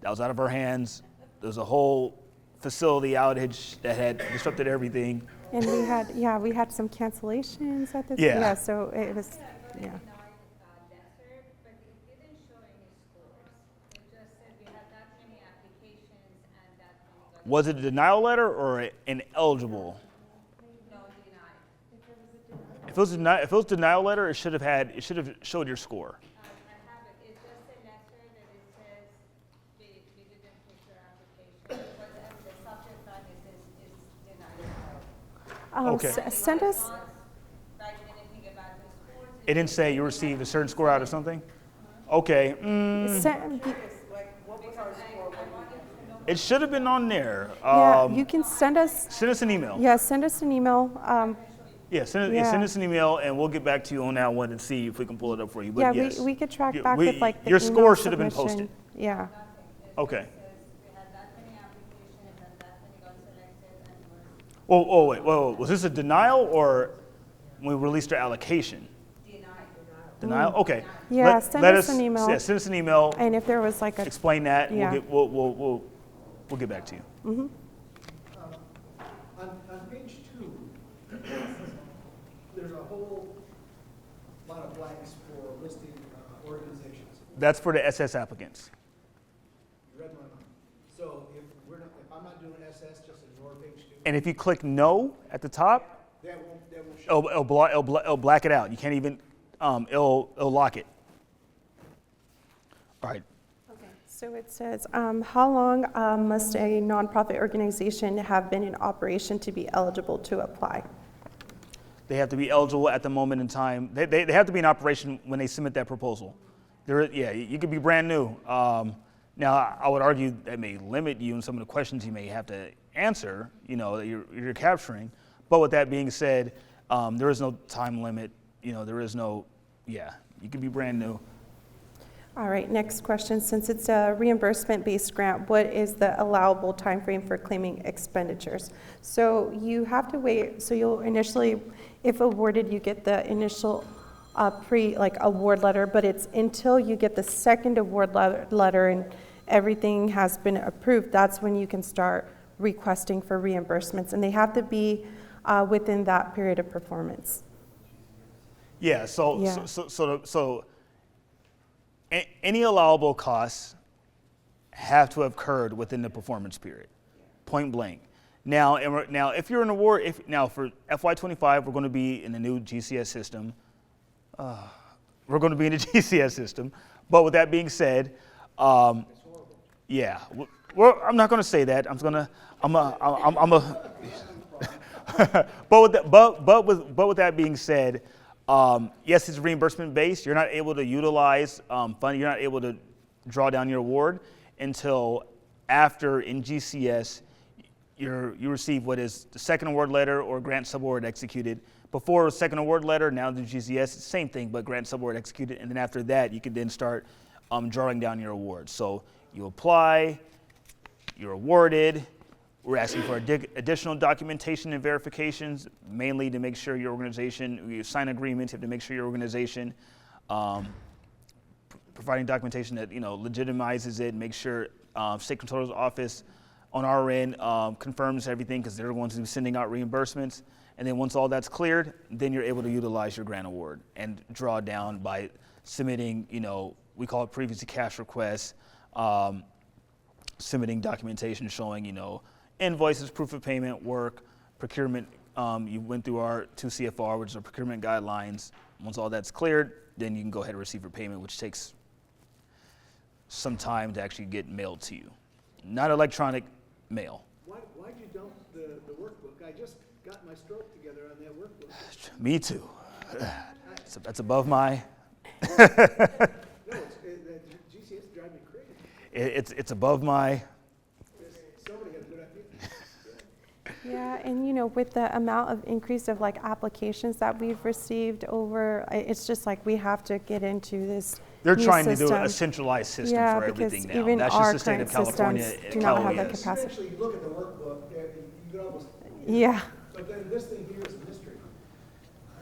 D: That was out of our hands. There was a whole facility outage that had disrupted everything.
C: And we had some cancellations at this.
D: Yeah.
C: So it was, yeah.
I: But it didn't show any scores. It just said we had that many applications and that many got.
D: Was it a denial letter or an eligible?
I: No, denied.
D: If it was denial letter, it should have showed your score.
I: I have it. It's just a letter that it says we didn't take your application. But the subject line is denied.
D: Okay.
C: Send us.
I: Write anything about the scores.
D: It didn't say you received a certain score out of something? Okay.
C: Send,
D: It should have been on there.
C: you can send us.
D: Send us an email.
C: Yeah, send us an email.
D: Send us an email and we'll get back to you on that one and see if we can pull it up for you. But
C: Yeah,
D: yes,
C: we could track back with like the
D: your
C: email
D: score should have been
C: submission.
D: posted.
C: Yeah.
D: Okay.
I: We had that many applications and that many got selected and were
D: Wait. Was this a denial or when we released our allocation? Denial? Okay.
C: Yeah, send us an email.
D: Yeah, send us an email.
C: And if there was like a.
D: Explain that.
C: Yeah.
D: We'll get back to you.
C: Mm-hmm.
H: On page 2, there's a whole lot of blanks for listing organizations.
D: That's for the SS applicants.
H: You read my mind. So if I'm not doing SS, just ignore page 2.
D: And if you click no at the top,
H: That won't show.
D: it'll black it out. You can't even, it'll lock it. All right.
C: So it says, how long must a nonprofit organization have been in operation to be eligible to apply?
D: They have to be eligible at the moment in time. They have to be in operation when they submit that proposal. You could be brand new. Now, I would argue that may limit you in some of the questions you may have to answer, that you're capturing. But with that being said, there is no time limit. There is no, you could be brand new.
C: All right, next question. Since it's a reimbursement-based grant, what is the allowable timeframe for claiming expenditures? So you have to wait. So you'll initially, if awarded, you get the initial award letter, but it's until you get the second award letter and everything has been approved, that's when you can start requesting for reimbursements, and they have to be within that period of performance.
D: Yeah. So any allowable costs have to have occurred within the performance period, point blank. Now, if you're an award, for FY25, we're going to be in the new GCS system. But with that being said, I'm not going to say that. But with that being said, yes, it's reimbursement based. You're not able to utilize funding. You're not able to draw down your award until after in GCS you receive what is the second award letter or grant subaward executed. Before second award letter, now the GCS, it's the same thing, but grant subaward executed, and then after that you can then start drawing down your award. So you apply, you're awarded. We're asking for additional documentation and verifications, mainly to make sure your organization, you sign agreements, you have to make sure your organization, providing documentation that legitimizes it, make sure State Controller's Office on our end confirms everything because they're the ones who are sending out reimbursements. And then once all that's cleared, then you're able to utilize your grant award and draw down by submitting, we call it previously cash requests, submitting documentation showing, invoices, proof of payment, work, procurement. You went through our 2 CFR, which is our procurement guidelines, Once all that's cleared, then you can go ahead and receive your payment, which takes some time to actually get mailed to you. Not electronic mail.
H: Why'd you dump the workbook? I just got my stroke together on that workbook.
D: Me too. That's above my.
H: No, GCS drive me crazy.
D: It's above my.
H: Somebody had a good idea.
C: Yeah, and with the amount of increase of like applications that we've received over, it's just like we have to get into this.
D: They're
C: new
D: trying to do
C: system.
D: a centralized system
C: Yeah,
D: for
C: because
D: everything now.
C: even
D: That's
C: our
D: just the state of
C: current
D: California.
C: systems do not have that
D: is.
C: capacity.
H: Eventually, you look at the workbook, and you can almost.
C: Yeah.
H: But then this thing here is a mystery.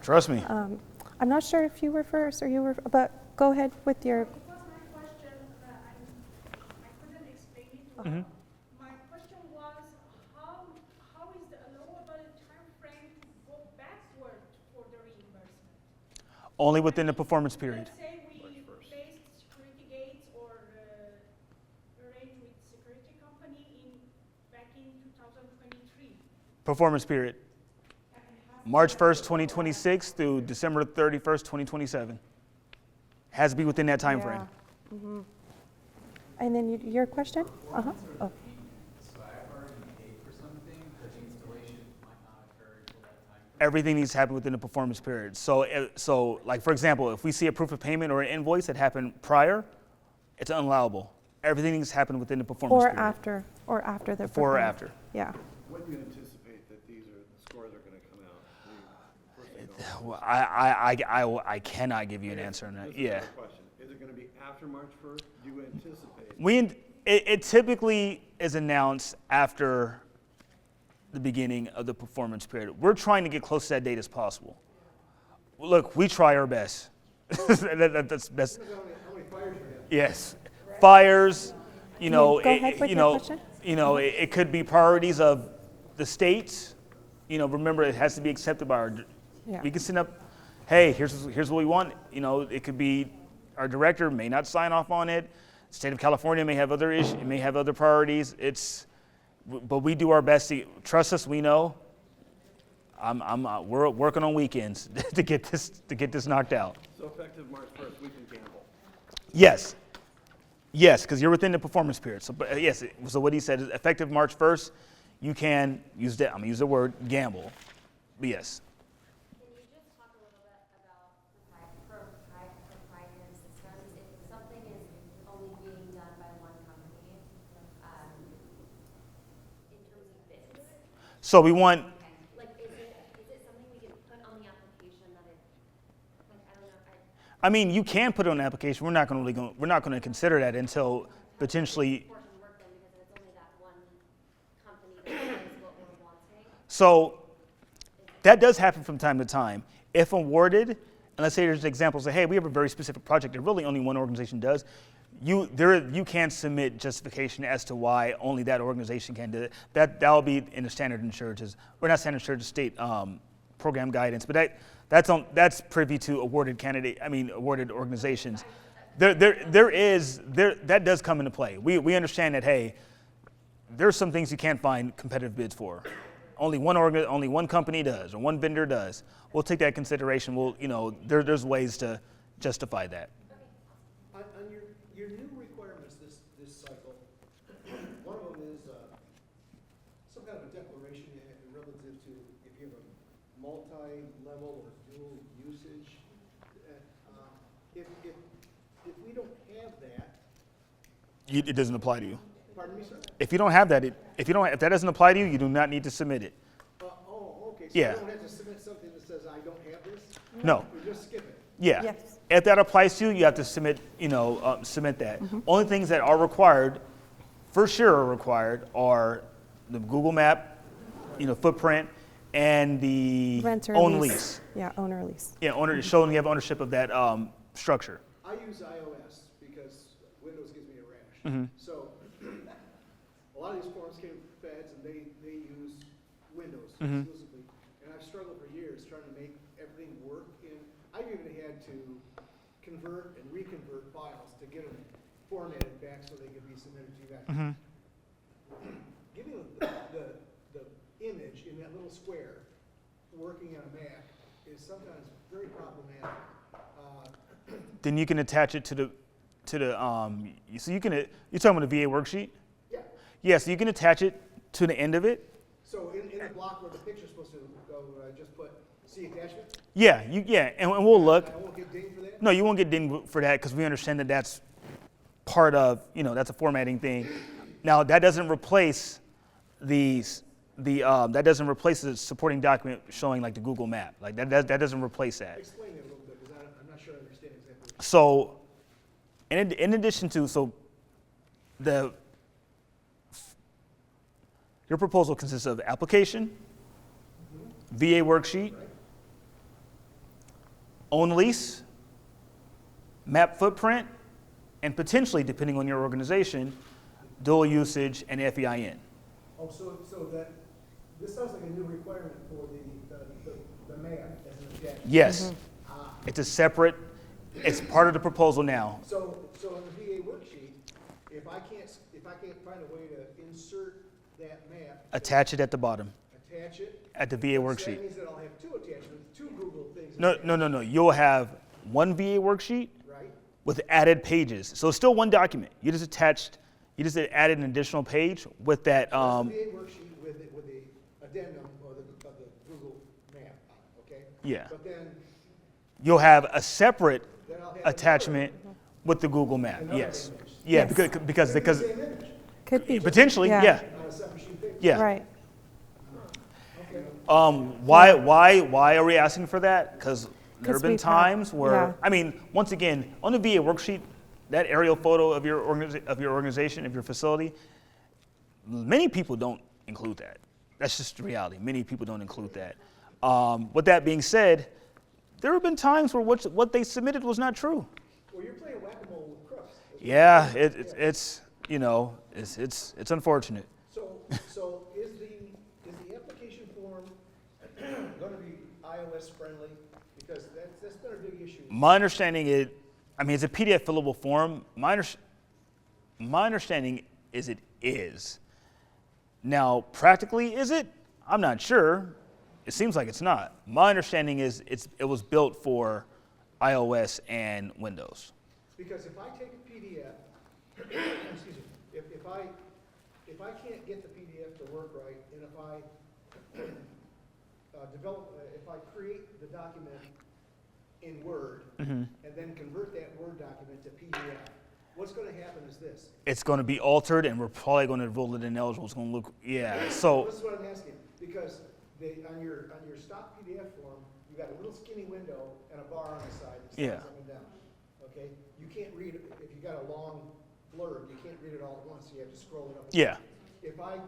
D: Trust me.
C: I'm not sure if you were first or you were, but go ahead with your.
E: It was my question, I couldn't explain it well. My question was, how is the lower budget time frame to go backward for the reimbursement?
D: Only within the performance period.
E: Let's say we placed security gates or arranged with security company back in 2023.
D: Performance period. March 1st, 2026 through December 31st, 2027. Has to be within that time frame.
C: Yeah. And then your question? Uh-huh. Oh.
M: So I've already paid for something, but the installation might not occur until that time.
D: Everything needs to happen within the performance period. So like for example, if we see a proof of payment or an invoice that happened prior, it's unallowable. Everything needs to happen within the performance period.
C: Or after the.
D: Before or after.
C: Yeah.
K: When do you anticipate that the scores are going to come out?
D: Well, I cannot give you an answer on that.
K: This is
D: Yeah.
K: another question. Is it going to be after March 1st? Do you anticipate?
D: It typically is announced after the beginning of the performance period. We're trying to get close to that date as possible. Look, we try our best. That's best.
H: How many fires you have?
D: Yes, fires.
C: Go ahead with your question.
D: It could be priorities of the states. Remember it has to be accepted by our.
C: Yeah.
D: We can send up, hey, here's what we want. It could be our director may not sign off on it. State of California may have other issues, may have other priorities. But we do our best to trust us. We know. We're working on weekends to get this knocked out.
K: So effective March 1st, we can gamble.
D: Yes, because you're within the performance period. So, but yes. So what he said is effective March 1st, you can use that. I'm gonna use the word gamble. But yes.
F: Can you just talk a little bit about proprietary systems? If something is only being done by one company, in terms of bids?
D: So we want.
F: Like, is it something we can put on the application that it, like, I don't know,
D: I mean, you can put it on an application. We're not going to consider that until potentially.
F: portion work then because it's only that one company that knows what we're wanting?
D: So that does happen from time to time. If awarded, and let's say there's examples that, hey, we have a very specific project that really only one organization does, you can submit justification as to why only that organization can do it. That'll be in the standard insurances, or not standard insurances, state program guidance, but that's privy to awarded organizations. That does come into play. We understand that, hey, there's some things you can't find competitive bids for. Only one company does, or one vendor does. We'll take that consideration. There's ways to justify that.
H: On your new requirements this cycle, one of them is some kind of a declaration relative to if you have a multi-level or dual usage. If we don't have that,
D: It doesn't apply to you.
H: pardon me, sir?
D: If you don't have that, if that doesn't apply to you, you do not need to submit it.
H: Okay. So
D: Yeah.
H: you don't have to submit something that says I don't have this.
D: No.
H: We just skip it.
D: Yeah.
C: Yes.
D: If that applies to you, you have to submit that. Only things that are required, for sure are required, are the Google Map, footprint, and the
C: Rent or
D: own
C: lease.
D: lease.
C: Yeah, owner lease.
D: Yeah, showing you have ownership of that structure.
H: I use iOS because Windows gives me a rash. So a lot of these forms came from feds and they use Windows exclusively. And I've struggled for years trying to make everything work. And I've even had to convert and reconvert files to get them formatted back so they can be submitted to you guys. Giving the image in that little square working on a Mac is sometimes very problematic.
D: Then you can attach it to the, so you can, you're talking about the VA worksheet?
H: Yeah,
D: Yeah, so you can attach it to the end of it.
H: so in the block where the picture's supposed to go, just put see attachment?
D: Yeah, and we'll look.
H: I won't get dinged for that?
D: No, you won't get dinged for that because we understand that that's part of, that's a formatting thing. Now, that doesn't replace that doesn't replace the supporting document showing like the Google map. Like that doesn't replace that.
H: Explain it a little bit, because I'm not sure I understand exactly.
D: So, in addition to, your proposal consists of application, VA worksheet, own lease, map footprint, and potentially, depending on your organization, dual usage and FEIN.
H: Oh, so that, this sounds like a new requirement for the map as an attachment.
D: Yes, it's a separate, it's part of the proposal now.
H: So in the VA worksheet, if I can't find a way to insert that map.
D: Attach it at the bottom,
H: Attach it.
D: at the VA
H: So
D: worksheet.
H: that means that I'll have two attachments, two Google things.
D: No. You'll have one VA worksheet
H: Right?
D: with added pages. So it's still one document. You just added an additional page with that.
H: So that's the VA worksheet with the addendum of the Google map on it, okay?
D: Yeah.
H: But then,
D: You'll have a separate
H: then I'll have
D: attachment with the Google map.
H: another
D: Yes.
H: image.
D: Yeah,
C: Yes.
D: because
H: Could be the same image,
C: Could be.
D: potentially, yeah.
H: on a separate sheet of paper.
D: Yeah.
C: Right.
H: Okay.
D: Why are we asking for that? Because there
C: 'Cause
D: have been
C: we've had-
D: times where,
C: yeah.
D: I mean, once again, on the VA worksheet, that aerial photo of your organization, of your facility, many people don't include that. That's just the reality. Many people don't include that. With that being said, there have been times where what they submitted was not true.
H: Well, you're playing whack-a-mole with crooks.
D: Yeah, it's unfortunate.
H: So is the application form gonna be iOS friendly? Because that's been a big issue.
D: My understanding is, it's a PDF fillable form. My understanding is it is. Now, practically, is it? I'm not sure. It seems like it's not. My understanding is it was built for iOS and Windows.
H: Because if I take a PDF, excuse me, if I can't get the PDF to work right, and if I if I create the document in Word, and then convert that Word document to PDF, what's gonna happen is this.
D: It's going to be altered, and we're probably going to rule it ineligible. It's going to look, yeah. So
H: This is what I'm asking, because on your stock PDF form, you got a little skinny window and a bar on the side that
D: Yeah.
H: slides up and down, okay? You can't read it, if you got a long blurb, you can't read it all at once, so you have to scroll it up.
D: yeah,
H: If I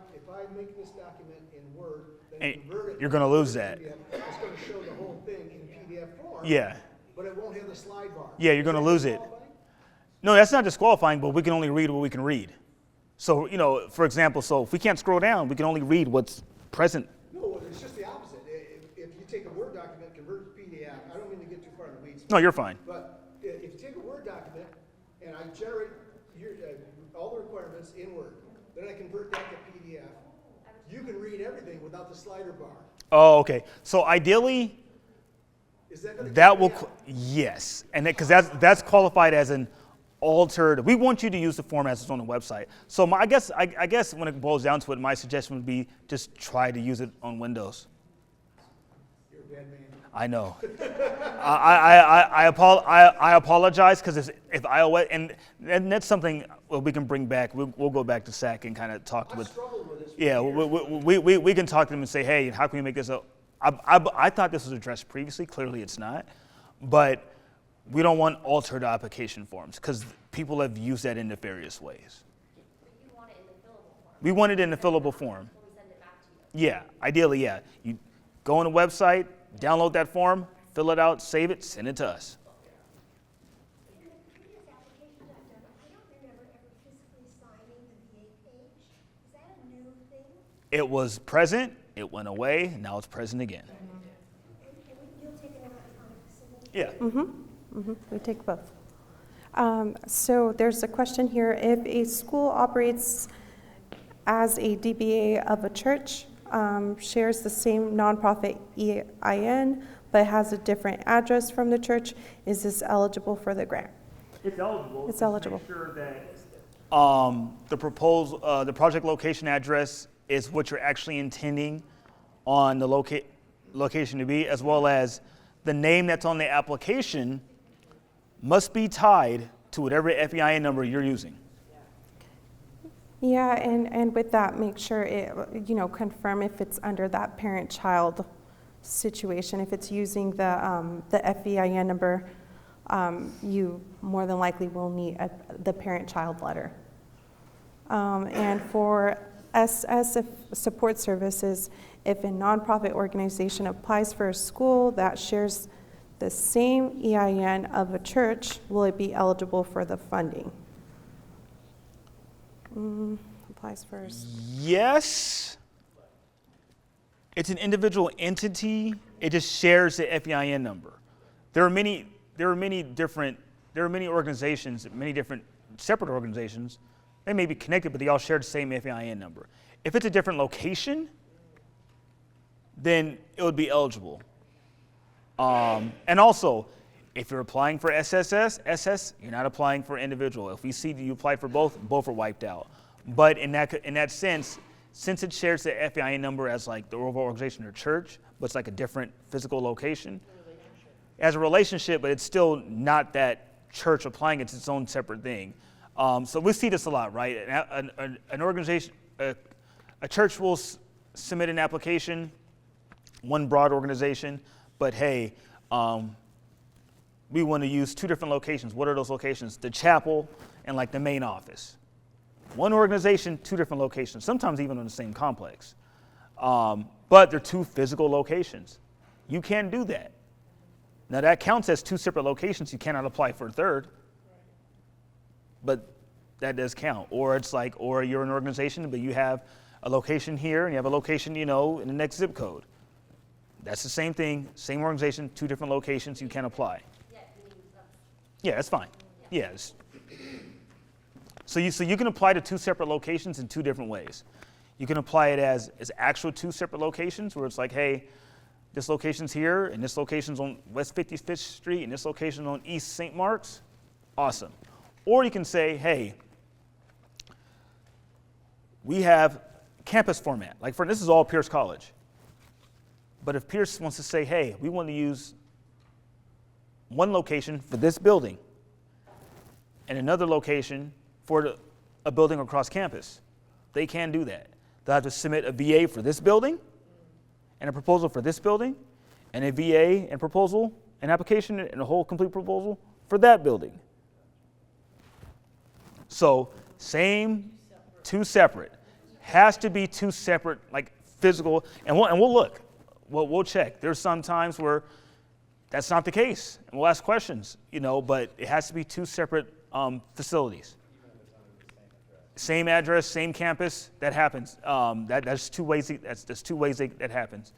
H: make this document in Word, then
D: And
H: convert it.
D: you're gonna lose that.
H: PDF, it's gonna show the whole thing in PDF form.
D: yeah.
H: But it won't have the slide bar.
D: Yeah, you're gonna
H: Is that
D: lose it.
H: disqualifying?
D: No, that's not disqualifying, but we can only read what we can read. So, for example, if we can't scroll down, we can only read what's present.
H: No, it's just the opposite. If you take a Word document, convert it to PDF, I don't mean to get too far in the weeds.
D: No, you're fine.
H: But if you take a Word document and I generate all the requirements in Word, then I convert that to PDF, you can read everything without the slider bar.
D: Oh, okay. So ideally,
H: Is that going to
D: that will, yes. And because that's qualified as an altered, we want you to use the form as it's on the website. So I guess when it boils down to it, my suggestion would be just try to use it on Windows.
H: You're a bad man.
D: I know. I apologize because if iOS and that's something we can bring back. We'll go back to SAC and kind of talk
H: I've
D: with.
H: struggled with this. for
D: Yeah,
H: years.
D: we can talk to them and say, hey, how can we make this up? I thought this was addressed previously. Clearly, it's not. But we don't want altered application forms because people have used that in nefarious ways.
F: But you want it in the fillable form.
D: We want it in a fillable form.
F: When we send it back to you.
D: Yeah, ideally, yeah. You go on the website, download that form, fill it out, save it, send it to us.
E: In the previous applications I've done, I don't remember ever physically signing the VA page. Is that a new thing?
D: It was present, it went away, now it's present again.
E: And you'll take an electronic signature?
D: Yeah.
C: We take both. So there's a question here. If a school operates as a DBA of a church, shares the same nonprofit EIN, but has a different address from the church, is this eligible for the grant?
D: It's eligible.
C: It's eligible.
D: Make sure that the project location address is what you're actually intending on the location to be, as well as the name that's on the application must be tied to whatever FEIN number you're using.
C: Yeah, and with that, make sure it, confirm if it's under that parent-child situation. If it's using the FEIN number, you more than likely will need the parent-child letter. And for SS support services, if a nonprofit organization applies for a school that shares the same EIN of a church, will it be eligible for the funding? Applies first.
D: Yes. It's an individual entity. It just shares the FEIN number. There are many organizations, many different separate organizations. They may be connected, but they all share the same FEIN number. If it's a different location, then it would be eligible. And also, if you're applying for SS, you're not applying for individual. If we see that you applied for both are wiped out. But in that sense, since it shares the FEIN number as like the overall organization or church, but it's like a different physical location, as a relationship, but it's still not that church applying, it's its own separate thing. So we see this a lot, right? An organization, a church will submit an application, one broad organization, but hey, we want to use two different locations. What are those locations? The chapel and like the main office. One organization, two different locations, sometimes even on the same complex. But they're two physical locations. You can't do that. Now that counts as two separate locations. You cannot apply for a third. But that does count. Or it's like, or you're an organization, but you have a location here and you have a location, in the next zip code. That's the same thing, same organization, two different locations, you can apply. Yeah, that's fine. Yes. So you can apply to two separate locations in two different ways. You can apply it as actual two separate locations where it's like, hey, this location's here and this location's on West 55th Street and this location's on East St. Mark's. Awesome. Or you can say, hey, we have campus format. Like this is all Pierce College. But if Pierce wants to say, hey, we want to use one location for this building and another location for a building across campus, they can do that. They'll have to submit a VA for this building and a proposal for this building and a VA and proposal, an application and a whole complete proposal for that building. So same, two separate. Has to be two separate, like physical, and we'll look. We'll check. There's some times where that's not the case, and we'll ask questions, but it has to be two separate facilities. Same address, same campus. That happens. That's two ways. That's two ways that happens.